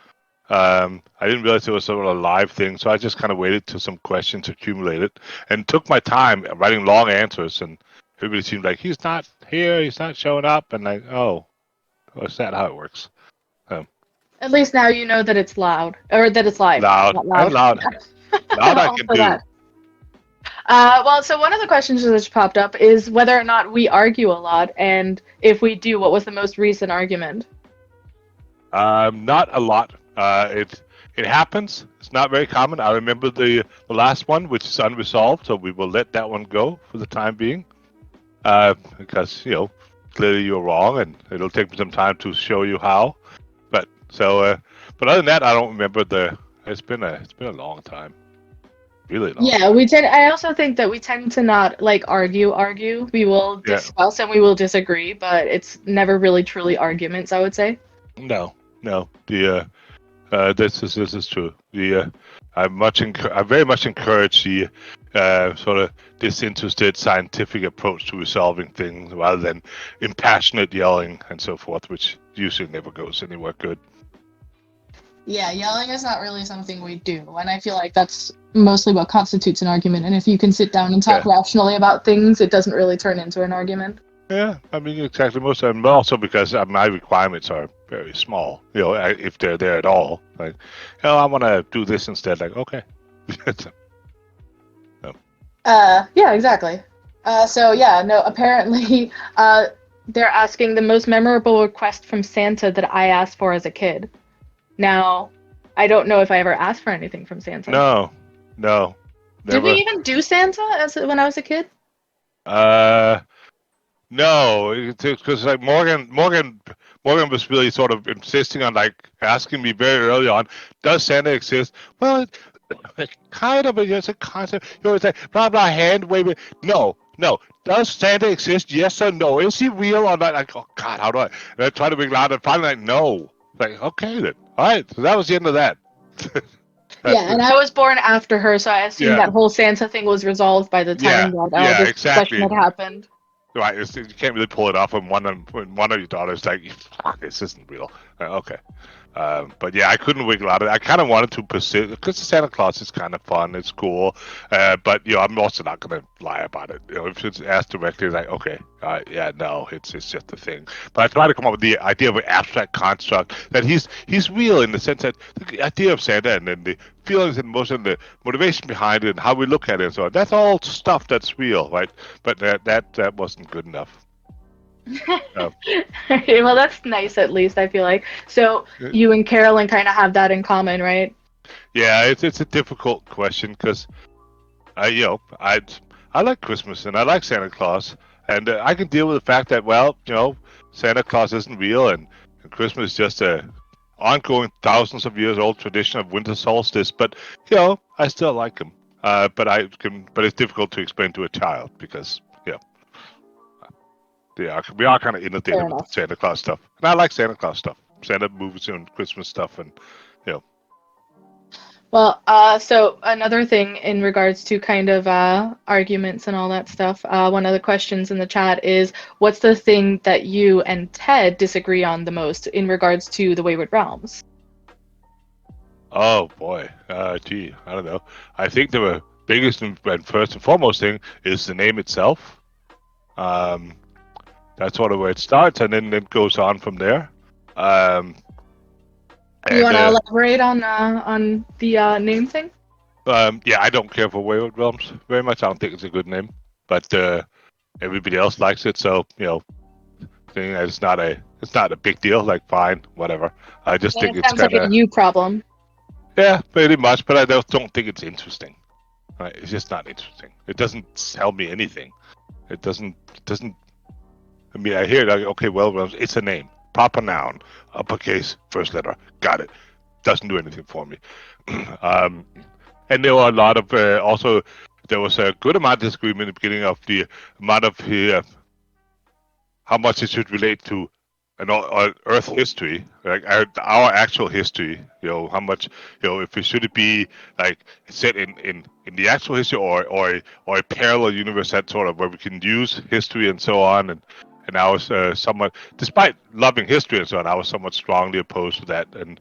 I didn't realize it was sort of a live thing, so I just kind of waited till some questions accumulated and took my time writing long answers. And everybody seemed like he's not here, he's not showing up, and like, oh, is that how it works? At least now you know that it's loud, or that it's live, Loud not and loud. loud, loud I All can for do. that. Well, so one of the questions that just popped up is whether or not we argue a lot, and if we do, what was the most recent argument? Not a lot. It happens. It's not very common. I remember the last one, which is unresolved, so we will let that one go for the time being. Because clearly you're wrong, and it'll take me some time to show you how. But but other than that, I don't remember the. It's been a long time, really long Yeah, time. I also think that we tend to not like argue. We will Yeah. discuss and we will disagree, but it's never really truly arguments, I would say. No, no. This is true. I very much encourage the sort of disinterested scientific approach to resolving things rather than impassionate yelling and so forth, which usually never goes anywhere good. Yeah, yelling is not really something we do, and I feel like that's mostly what constitutes an argument. And if you can sit down and talk Yeah. rationally about things, it doesn't really turn into an argument. Yeah, I mean exactly. Most of them, but also because my requirements are very small. If they're there at all, like, I want to do this instead. Like, okay. So, Yeah, exactly. So yeah, no, apparently, they're asking the most memorable request from Santa that I asked for as a kid. Now, I don't know if I ever asked for anything from Santa. no, Did we never. even do Santa when I was a kid? Uh, No, it's because like Morgan was really sort of insisting on like asking me very early on, does Santa exist? Well, it kind of is a concept. You always say blah blah hand waving. No, no. Does Santa exist? Yes or no? Is he real or not? Like, oh God, how do I? And I try to be loud and finally like no. Like, okay then. All right. So that was the end of that. Yeah, and I was born after her, so I assume Yeah. that whole Santa thing was resolved by the time Yeah. that Yeah. this discussion Exactly. had happened. Right, you can't really pull it off when one of your daughters like, this isn't real. Okay, but yeah, I couldn't wiggle out of it. I kind of wanted to persist because Santa Claus is kind of fun, it's cool, but I'm also not gonna lie about it. If it's asked directly, like, okay, yeah, no, it's just a thing. But I try to come up with the idea of an abstract construct that he's real in the sense that the idea of Santa and then the feelings and emotion, the motivation behind it, and how we look at it, and so on. That's all stuff that's real, right? But that wasn't good enough. Well, that's nice at least, I feel like. So you and Carolyn kind of have that in common, right? Yeah, it's a difficult question because I like Christmas and I like Santa Claus, and I can deal with the fact that Santa Claus isn't real and Christmas is just a ongoing thousands of years old tradition of winter solstice. But I still like him. But it's difficult to explain to a child because we are kind of Fair inundated with the enough. Santa Claus stuff, and I like Santa Claus stuff, Santa movies and Christmas stuff, and Well, so another thing in regards to kind of arguments and all that stuff, one of the questions in the chat is, what's the thing that you and Ted disagree on the most in regards to the Wayward Realms? oh boy, gee, I don't know. I think the biggest and first and foremost thing is the name itself. That's sort of where it starts, and then it goes on from there. You want to And elaborate on the name thing? yeah, I don't care for Wayward Realms very much. I don't think it's a good name, but everybody else likes it, so it's not a big deal. Like, fine, whatever. I just And think it it's sounds like kind a of you problem. yeah, pretty much. But I don't think it's interesting. Right? It's just not interesting. It doesn't tell me anything. It doesn't. I mean, I hear it. Like, okay, well, it's a name, proper noun, uppercase, first letter. Got it. Doesn't do anything for me. And there were a lot of also. There was a good amount of disagreement in the beginning of the amount of how much it should relate to and all Earth history, like our actual history, how much, if it should it be like set in the actual history or a parallel universe that sort of where we can use history and so on, and I was somewhat, despite loving history and so on, I was somewhat strongly opposed to that, and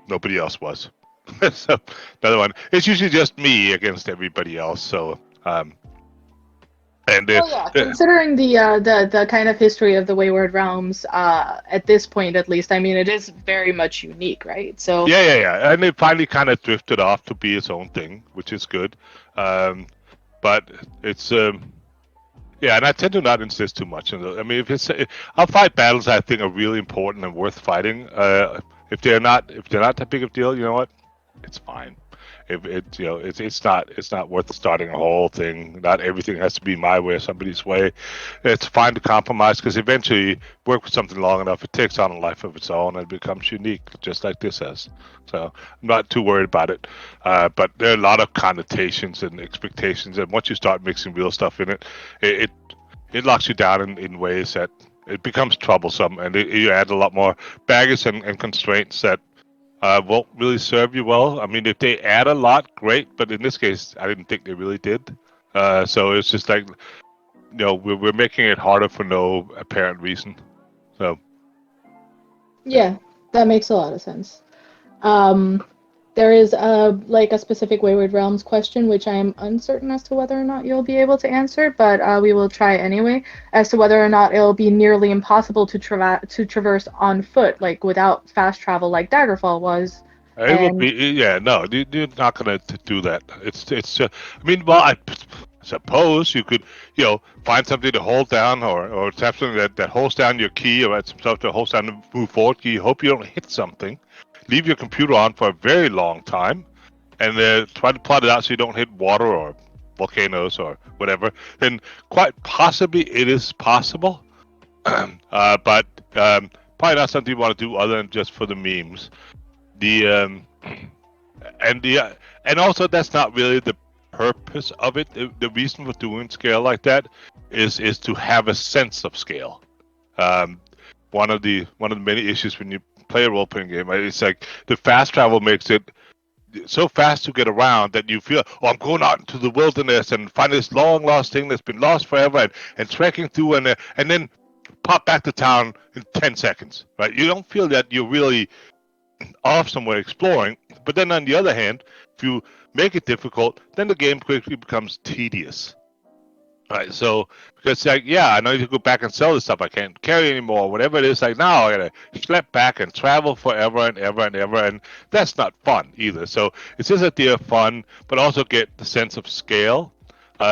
nobody else was. So another one, it's usually just me against everybody else. So and Oh yeah, considering the kind of history of the Wayward Realms, at this point at least, I mean, it is very much unique, right? So yeah, and it finally kind of drifted off to be its own thing, which is good. But it's yeah, and I tend to not insist too much. I mean, I'll fight battles I think are really important and worth fighting. If they're not that big of a deal, you know what? It's fine. If it's not worth starting a whole thing. Not everything has to be my way or somebody's way. It's fine to compromise because eventually work with something long enough, it takes on a life of its own and becomes unique, just like this has. So I'm not too worried about it. But there are a lot of connotations and expectations, and once you start mixing real stuff in it, it locks you down in ways that it becomes troublesome, and you add a lot more baggage and constraints that won't really serve you well. I mean, if they add a lot, great. But in this case, I didn't think they really did. So it's just like, we're making it harder for no apparent reason. So yeah, that makes a lot of sense. There is a specific Wayward Realms question, which I am uncertain as to whether or not you'll be able to answer, but we will try anyway, as to whether or not it'll be nearly impossible to traverse on foot, like without fast travel, like Daggerfall was. it will be, yeah, no, you're not gonna do that. It's. I mean, well, I suppose you could, find something to hold down, or tap something that holds down your key, or some stuff that holds down to move forward key. Hope you don't hit something. Leave your computer on for a very long time, and try to plot it out so you don't hit water or volcanoes or whatever. Then quite possibly it is possible, but probably not something you want to do other than just for the memes. The and also that's not really the purpose of it. The reason for doing scale like that is to have a sense of scale. One of the many issues when you play a role playing game, right? It's like the fast travel makes it so fast to get around that you feel, I'm going out into the wilderness and find this long lost thing that's been lost forever, and trekking through and then pop back to town in 10 seconds, right? You don't feel that you're really off somewhere exploring. But then on the other hand, if you make it difficult, then the game quickly becomes tedious. Right, so because I know you can go back and sell this stuff I can't carry anymore, whatever it is. Like now, I gotta schlep back and travel forever and ever and ever, and that's not fun either. So it's this idea of fun, but also get the sense of scale.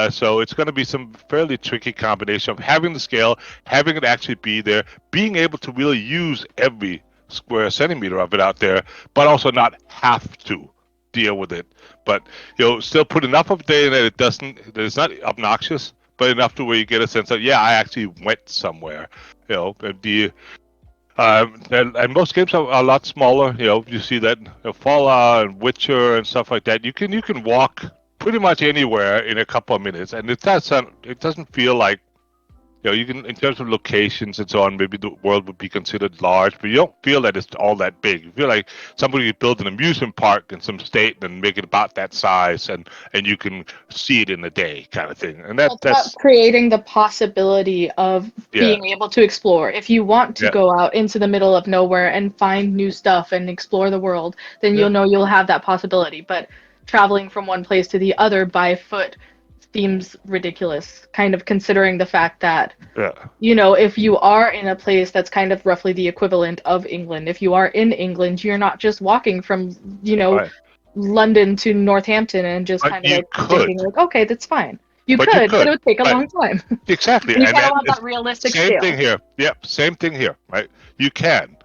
So it's going to be some fairly tricky combination of having the scale, having it actually be there, being able to really use every square centimeter of it out there, but also not have to deal with it. But still put enough of it there that that it's not obnoxious, but enough to where you get a sense of, I actually went somewhere. And most games are a lot smaller. You see that Fallout and Witcher and stuff like that. You can walk pretty much anywhere in a couple of minutes, and it doesn't feel like, you can, in terms of locations and so on, maybe the world would be considered large, but you don't feel that it's all that big. You feel like somebody could build an amusement park in some state and make it about that size, and you can see it in a day, kind of thing. And that's about creating the possibility of being able to explore. If you want to go out into the middle of nowhere and find new stuff and explore the world, then you'll know you'll have that possibility. But traveling from one place to the other by foot seems ridiculous, kind of considering the fact that, if you are in a place that's kind of roughly the equivalent of England, if you are in England, you're not just walking from, London to Northampton and just kind of thinking like, okay, that's fine. You could, but it would take a long time. Exactly. You kind of want that realistic same scale. thing here. Yep, same thing here, right? You can,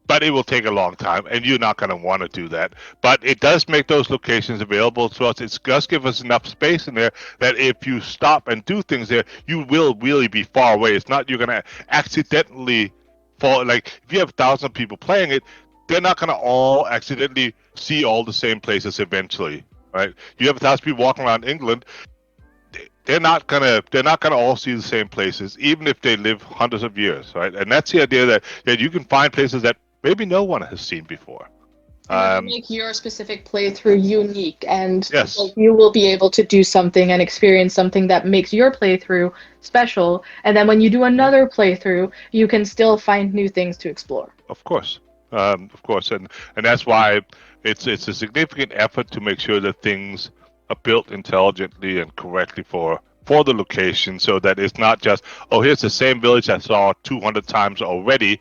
but it will take a long time, and you're not going to want to do that. But it does make those locations available to us. It does give us enough space in there that if you stop and do things there, you will really be far away. It's not you're going to accidentally fall. Like, if you have 1,000 people playing it, they're not going to all accidentally see all the same places eventually, right? You have 1,000 people walking around England, they're not gonna all see the same places, even if they live hundreds of years, right? And that's the idea that you can find places that maybe no one has seen before. And it'll make your specific playthrough unique, and Yes. you will be able to do something and experience something that makes your playthrough special. And then when you do another playthrough, you can still find new things to explore. Of course, and that's why it's a significant effort to make sure that things are built intelligently and correctly for the location, so that it's not just, oh, here's the same village I saw 200 times already.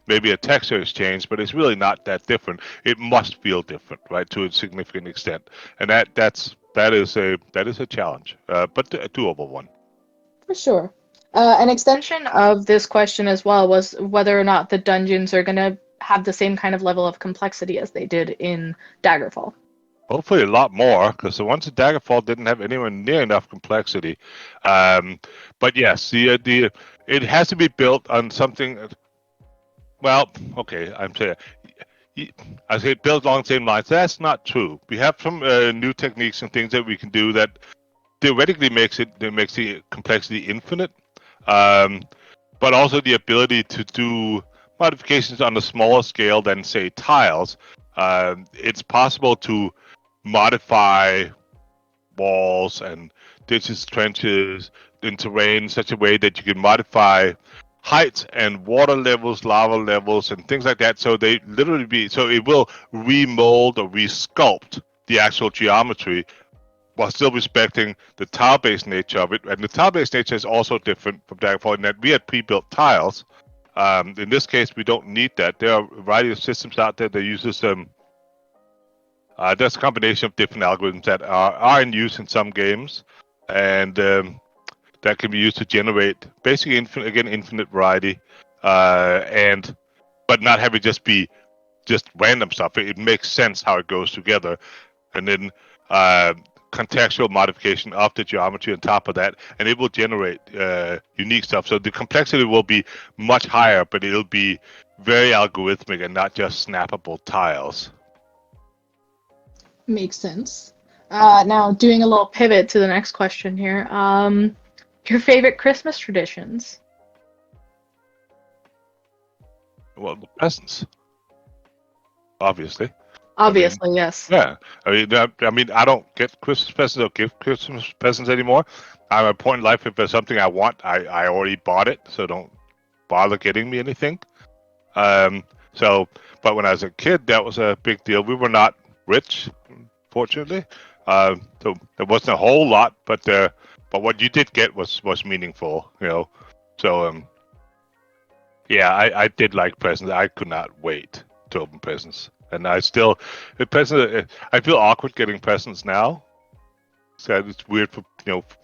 Maybe a texture has changed, but it's really not that different. It must feel different, right, to a significant extent, and that is a challenge, but a doable one. For sure. An extension of this question as well was whether or not the dungeons are going to have the same kind of level of complexity as they did in Daggerfall. Hopefully a lot more, because the ones at Daggerfall didn't have anywhere near enough complexity. But yes, it has to be built on something. Well, okay, I'm saying I say built along the same lines. That's not true. We have some new techniques and things that we can do that theoretically makes the complexity infinite, but also the ability to do modifications on a smaller scale than, say, tiles. It's possible to modify walls and ditches, trenches, in terrain in such a way that you can modify heights and water levels, lava levels, and things like that. So it will remold or resculpt the actual geometry while still respecting the tile-based nature of it. And the tile-based nature is also different from Daggerfall in that we had pre-built tiles. In this case, we don't need that. There are a variety of systems out there that uses them. There's a combination of different algorithms that are in use in some games, and that can be used to generate basically infinite variety, but not have it just be just random stuff. It makes sense how it goes together, and then contextual modification of the geometry on top of that, and it will generate unique stuff. So the complexity will be much higher, but it'll be very algorithmic and not just snappable tiles. Makes sense. Now, doing a little pivot to the next question here. Your favorite Christmas traditions? Well, the presents, obviously. Obviously, yes. Yeah, I mean, I don't get Christmas presents or give Christmas presents anymore. I'm at a point in life, if there's something I want, I already bought it, so don't bother getting me anything. But when I was a kid, that was a big deal. We were not rich, fortunately, so there wasn't a whole lot, but what you did get was meaningful, So yeah, I did like presents. I could not wait to open presents, and I feel awkward getting presents now. So it's weird for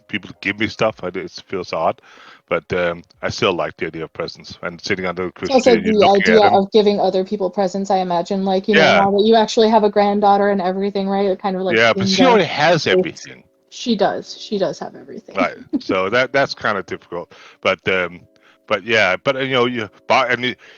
people to give me stuff. It feels odd, but I still like the idea of presents and sitting under the Christmas So tree. it's like the idea of giving other people presents, I imagine, like, now that you actually have a granddaughter and everything, right? It kind of like but she already has everything. She does. She does have everything. Right. So that's kind of difficult. But yeah, but you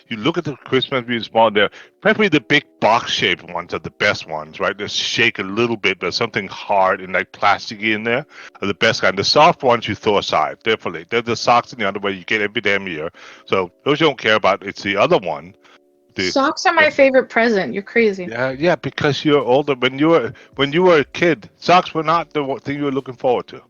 look at the Christmas trees small. There, probably the big box-shaped ones are the best ones, right? They shake a little bit, but something hard and like plasticky in there are the best kind. The soft ones you throw aside, definitely. They're the socks and the underwear you get every damn year. So those you don't care about. It's the other one. Socks are my favorite present. You're crazy. Yeah, because you're older. When you were a kid, socks were not the thing you were looking forward to.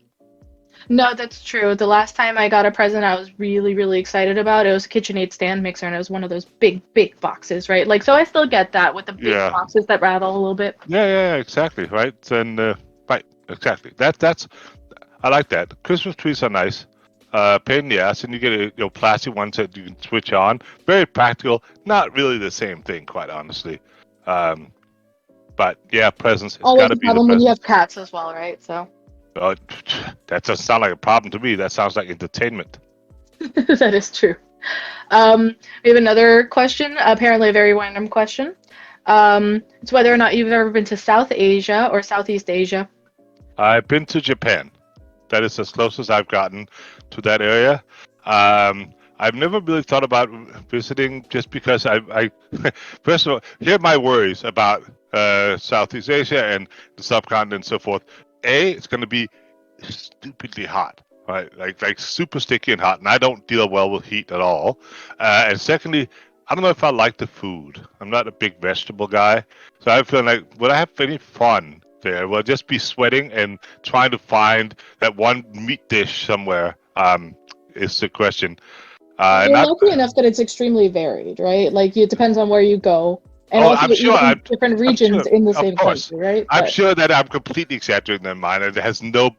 No, that's true. The last time I got a present I was really, really excited about, it was a KitchenAid stand mixer, and it was one of those big, big boxes, right? Like, so I still get that with the big boxes that rattle a little bit. Yeah, exactly, right? And right, exactly. That's I like that. Christmas trees are nice. Pain in the ass, and you get plastic ones that you can switch on. Very practical. Not really the same thing, quite honestly. But yeah, presents. It's Always got to a be the problem when you have presents. cats as well, right? So. That doesn't sound like a problem to me. That sounds like entertainment. That is true. We have another question, apparently a very random question. It's whether or not you've ever been to South Asia or Southeast Asia. I've been to Japan. That is as close as I've gotten to that area. I've never really thought about visiting just because I first of all, here are my worries about Southeast Asia and the subcontinent and so forth. It's going to be stupidly hot, right? Like super sticky and hot, and I don't deal well with heat at all. And secondly, I don't know if I like the food. I'm not a big vegetable guy, so I feel like would I have any fun there? Will I just be sweating and trying to find that one meat dish somewhere? Is the question. Well, you're Not. lucky enough that it's extremely varied, right? Like it depends on where you go, and Oh, also I'm sure. even different I'm regions sure. in the Of same course. country, right? I'm But sure that I'm completely exaggerating in mine. It has no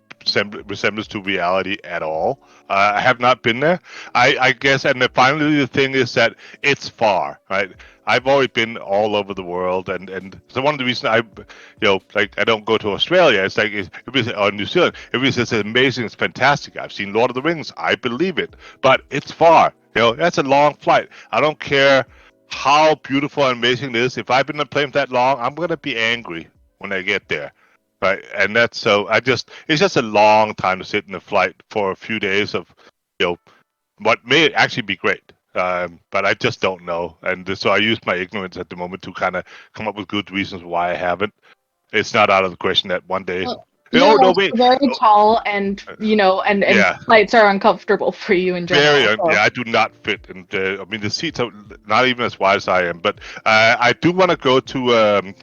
resemblance to reality at all. I have not been there. I guess, and finally, the thing is that it's far, right? I've already been all over the world, and so one of the reasons like I don't go to Australia. It's like or New Zealand. Everybody says it's amazing, it's fantastic. I've seen Lord of the Rings. I believe it, but it's far. That's a long flight. I don't care how beautiful and amazing it is. If I've been on a plane that long, I'm gonna be angry when I get there. Right, and that's so. It's just a long time to sit in a flight for a few days of, what may actually be great. But I just don't know, and so I use my ignorance at the moment to kind of come up with good reasons why I haven't. It's not out of the question that one day. well, Oh you're no, also wait. very Oh, tall, and and yeah, flights are uncomfortable for you in very. general. So Yeah, I do not fit, and I mean the seats are not even as wide as I am. But I do want to go to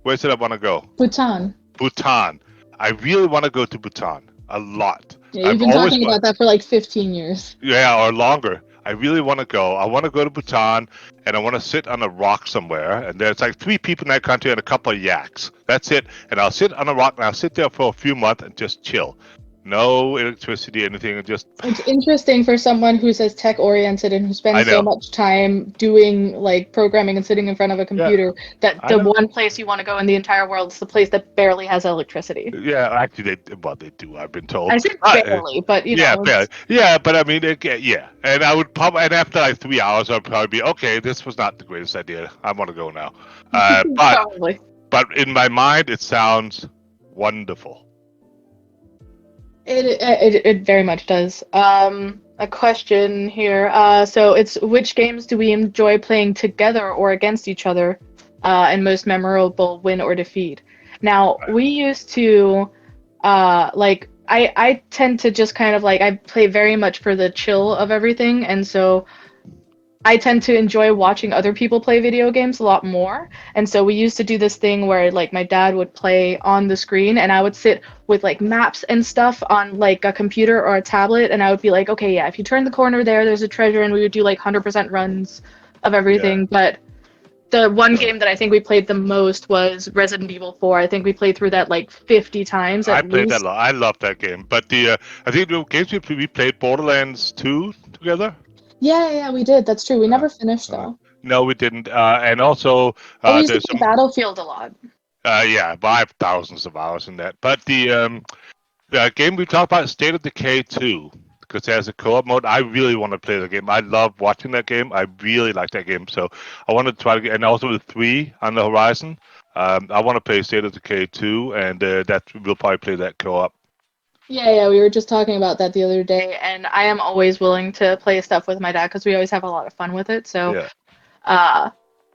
where did I want to go? Bhutan. Bhutan. I really want to go to Bhutan a lot. Yeah, you've I've been always talking about that for like 15 years. yeah, or longer. I really want to go. I want to go to Bhutan, and I want to sit on a rock somewhere. And there's like 3 people in that country and a couple of yaks. That's it. And I'll sit on a rock, and I'll sit there for a few months and just chill. No electricity, anything, and just It's interesting for someone who's as tech oriented and who I spends so know. much time doing like programming and sitting in front of a Yeah, computer that I the know. one place you want to go in the entire world is the place that barely has electricity. Yeah, actually, they do. I've been told. I say barely, but Yeah, fair. it's Yeah, but I mean, yeah. And I would probably, and after like 3 hours, I'd probably be okay. This was not the greatest idea. I want to go now. But probably. in my mind, it sounds wonderful. It very much does. A question here. So it's which games do we enjoy playing together or against each other, and most memorable win or defeat? Now, Right. we used to, like, I tend to just kind of like, I play very much for the chill of everything, and so I tend to enjoy watching other people play video games a lot more. And so we used to do this thing where like my dad would play on the screen and I would sit with like maps and stuff on like a computer or a tablet and I would be like, okay, yeah, if you turn the corner there, there's a treasure and we would do like 100% runs of Yeah. everything. But the one game that I think we played the most was Resident Evil 4. I think we played through that like 50 times I at played that a least. lot. I love that game. But I think the games we played Borderlands 2 together. Yeah, we did. That's true. We Uh, never finished uh, though. no, we didn't. And also, Oh, we used to there's play some. Battlefield a lot. Yeah, but I have thousands of hours in that. But the game we talked about, State of Decay 2, because there's a co-op mode. I really want to play the game. I love watching that game. I really like that game. So I want to try to get, and also with 3 on the horizon. I want to play State of Decay 2, and that we'll probably play that co-op. Yeah, we were just talking about that the other day, and I am always willing to play stuff with my dad because we always have a lot of fun with it. So, Yeah, uh,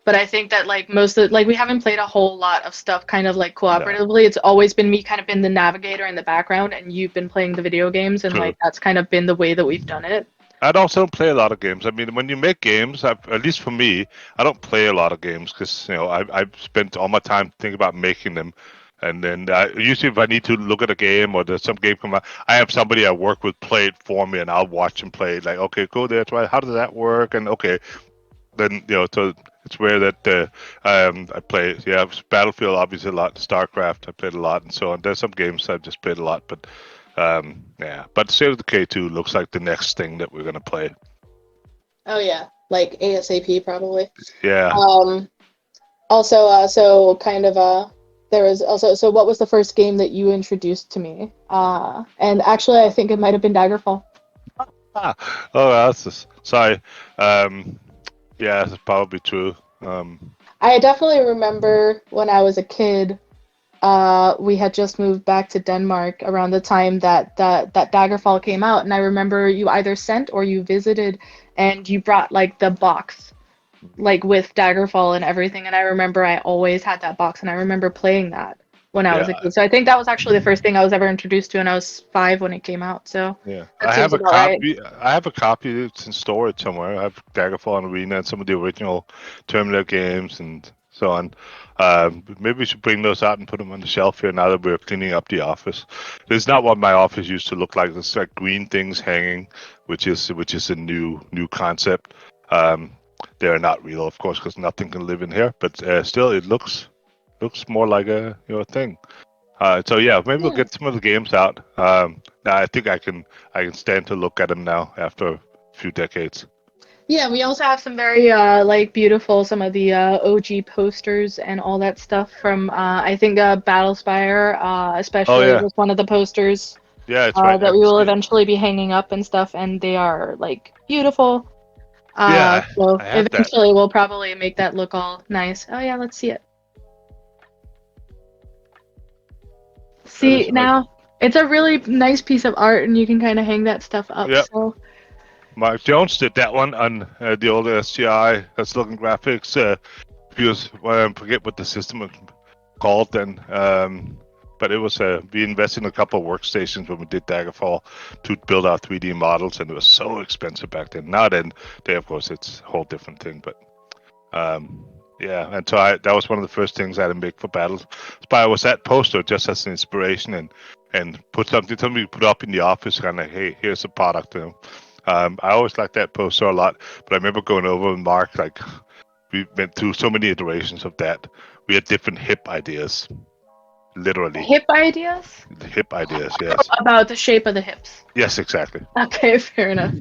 but I think that like most of like we haven't played a whole lot of stuff kind of like no, cooperatively. It's always been me kind of been the navigator in the background, and you've been playing the video games, and true. like that's kind of been the way that we've done it. I also don't play a lot of games. I mean, when you make games, at least for me, I don't play a lot of games because I've spent all my time thinking about making them, and then usually if I need to look at a game or there's some game come out, I have somebody I work with play it for me, and I'll watch them play. Like, okay, go there, try. How does that work? And okay, then so it's rare that I play. Yeah, Battlefield obviously a lot. StarCraft I played a lot, and so on. There's some games I've just played a lot, but yeah. But State of Decay 2 looks like the next thing that we're gonna play. Oh yeah, like ASAP probably. Yeah. Also, so kind of there was also so what was the first game that you introduced to me? And actually, I think it might have been Daggerfall. Ah, oh, that's just, sorry. Um, yeah, that's probably true. I definitely remember when I was a kid. We had just moved back to Denmark around the time that Daggerfall came out, and I remember you either sent or you visited, and you brought like the box, like with Daggerfall and everything. And I remember I always had that box, and I remember playing that when I was a Yeah, kid. So I think that was actually the first thing I was ever introduced to, and I was 5 when it came out. So yeah. that seems about right. I have a copy. It's in storage somewhere. I have Daggerfall and Arena and some of the original Terminator games and so on. Maybe we should bring those out and put them on the shelf here now that we're cleaning up the office. It's not what my office used to look like. It's like green things hanging, which is a new concept. They're not real, of course, because nothing can live in here. But still, it looks more like a thing. So yeah, maybe we'll Yeah. get some of the games out. I think I can stand to look at them now after a few decades. Yeah, we also have some very like beautiful some of the OG posters and all that stuff from I think Battlespire Oh especially yeah, was one of the posters yeah, it's right. I that we can will see it. eventually be hanging up and stuff, and they are like beautiful. Yeah, So I have that. eventually we'll probably make that look all nice. Oh yeah, let's see it. That is See nice. now, it's a really nice piece of art, and you can kind of hang that stuff up. Yeah, So Mark Jones did that one on the old SGI. That's looking graphics. Because I forget what the system was called then. But it was we invested in a couple of workstations when we did Daggerfall to build our 3D models, and it was so expensive back then. Now then, of course, it's a whole different thing. But yeah, and so that was one of the first things I had to make for Battlespire was that poster just as an inspiration and put something you put up in the office, kind of hey, here's a product. I always liked that poster a lot, but I remember going over with Mark like we went through so many iterations of that. We had different hip ideas, literally hip ideas hip ideas. Yes, about the shape of the hips. yes, exactly. Okay, fair enough.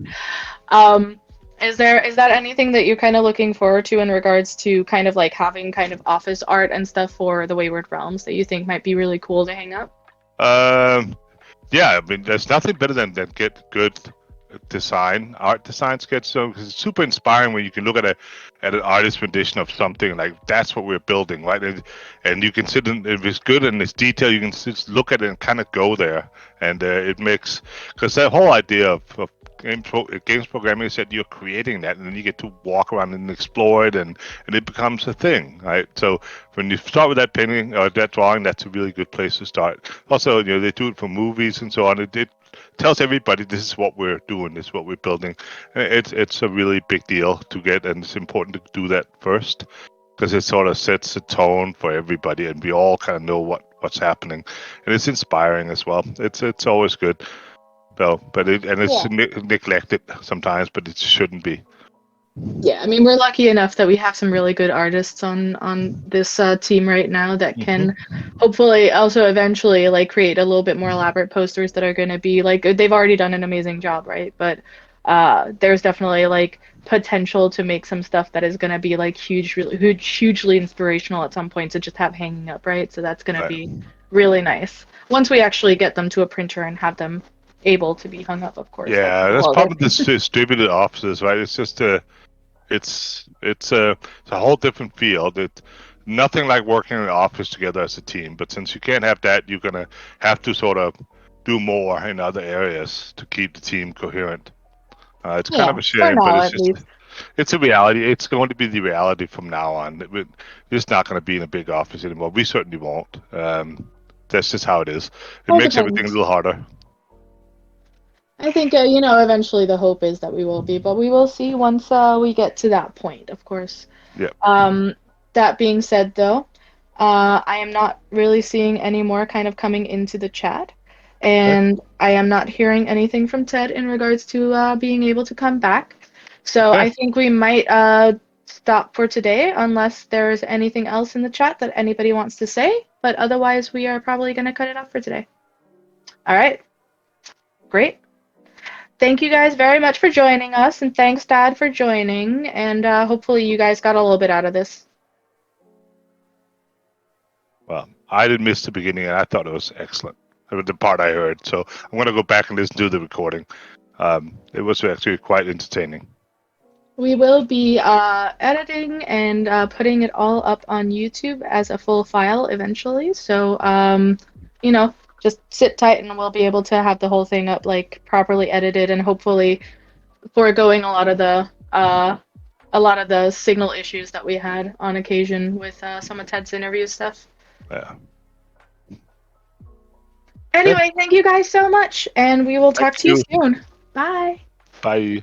Um, is that anything that you're kind of looking forward to in regards to kind of like having kind of office art and stuff for the Wayward Realms that you think might be really cool to hang up? Um, yeah, I mean, there's nothing better than get good art design sketches. So 'cause it's super inspiring when you can look at an artist rendition of something like that's what we're building, right? And you can sit and if it's good and it's detailed, you can just look at it and kind of go there, and it makes because that whole idea of games programming is that you're creating that, and then you get to walk around and explore it, and it becomes a thing, right? So when you start with that painting or that drawing, that's a really good place to start. Also, they do it for movies and so on. It tells everybody this is what we're doing, this is what we're building. It's a really big deal to get, and it's important to do that first because it sort of sets a tone for everybody, and we all kind of know what's happening, and it's inspiring as well. It's always good. So, but it's Yeah. neglected sometimes, but it shouldn't be. Yeah, I mean, we're lucky enough that we have some really good artists on this team right now that Hmm. can hopefully also eventually like create a little bit more elaborate posters that are going to be like they've already done an amazing job, right? But there's definitely like potential to make some stuff that is going to be like hugely inspirational at some point to just have hanging up, right? So that's going to Right. be really nice once we actually get them to a printer and have them able to be hung up, of course. That's a Yeah, that's whole other probably the thing. distributed offices, right? It's just it's a whole different field. Nothing like working in an office together as a team. But since you can't have that, you're gonna have to sort of do more in other areas to keep the team coherent. It's kind of Yeah, a for shame, but now it's at just least. it's a reality. It's going to be the reality from now on. It's not going to be in a big office anymore. We certainly won't. That's just how it is. It Well, it makes everything a depends. little harder. I think, eventually the hope is that we will be, but we will see once we get to that point, of course. Yeah. Um, that being said, though, I am not really seeing any more kind of coming into the chat, Okay. and I am not hearing anything from Ted in regards to being able to come back. So Okay. I think we might stop for today unless there's anything else in the chat that anybody wants to say, but otherwise we are probably going to cut it off for today. All right, great. Thank you guys very much for joining us, and thanks, Dad, for joining. And hopefully, you guys got a little bit out of this. Well, I didn't miss the beginning, and I thought it was excellent. It was the part I heard. So I'm going to go back and listen to the recording. It was actually quite entertaining. We will be editing and putting it all up on YouTube as a full file eventually. So, just sit tight, and we'll be able to have the whole thing up like properly edited, and hopefully foregoing a lot of the signal issues that we had on occasion with some of Ted's interview stuff. Yeah. Anyway, thank you guys so much, and we will talk Thank to you you. soon. Bye. Bye.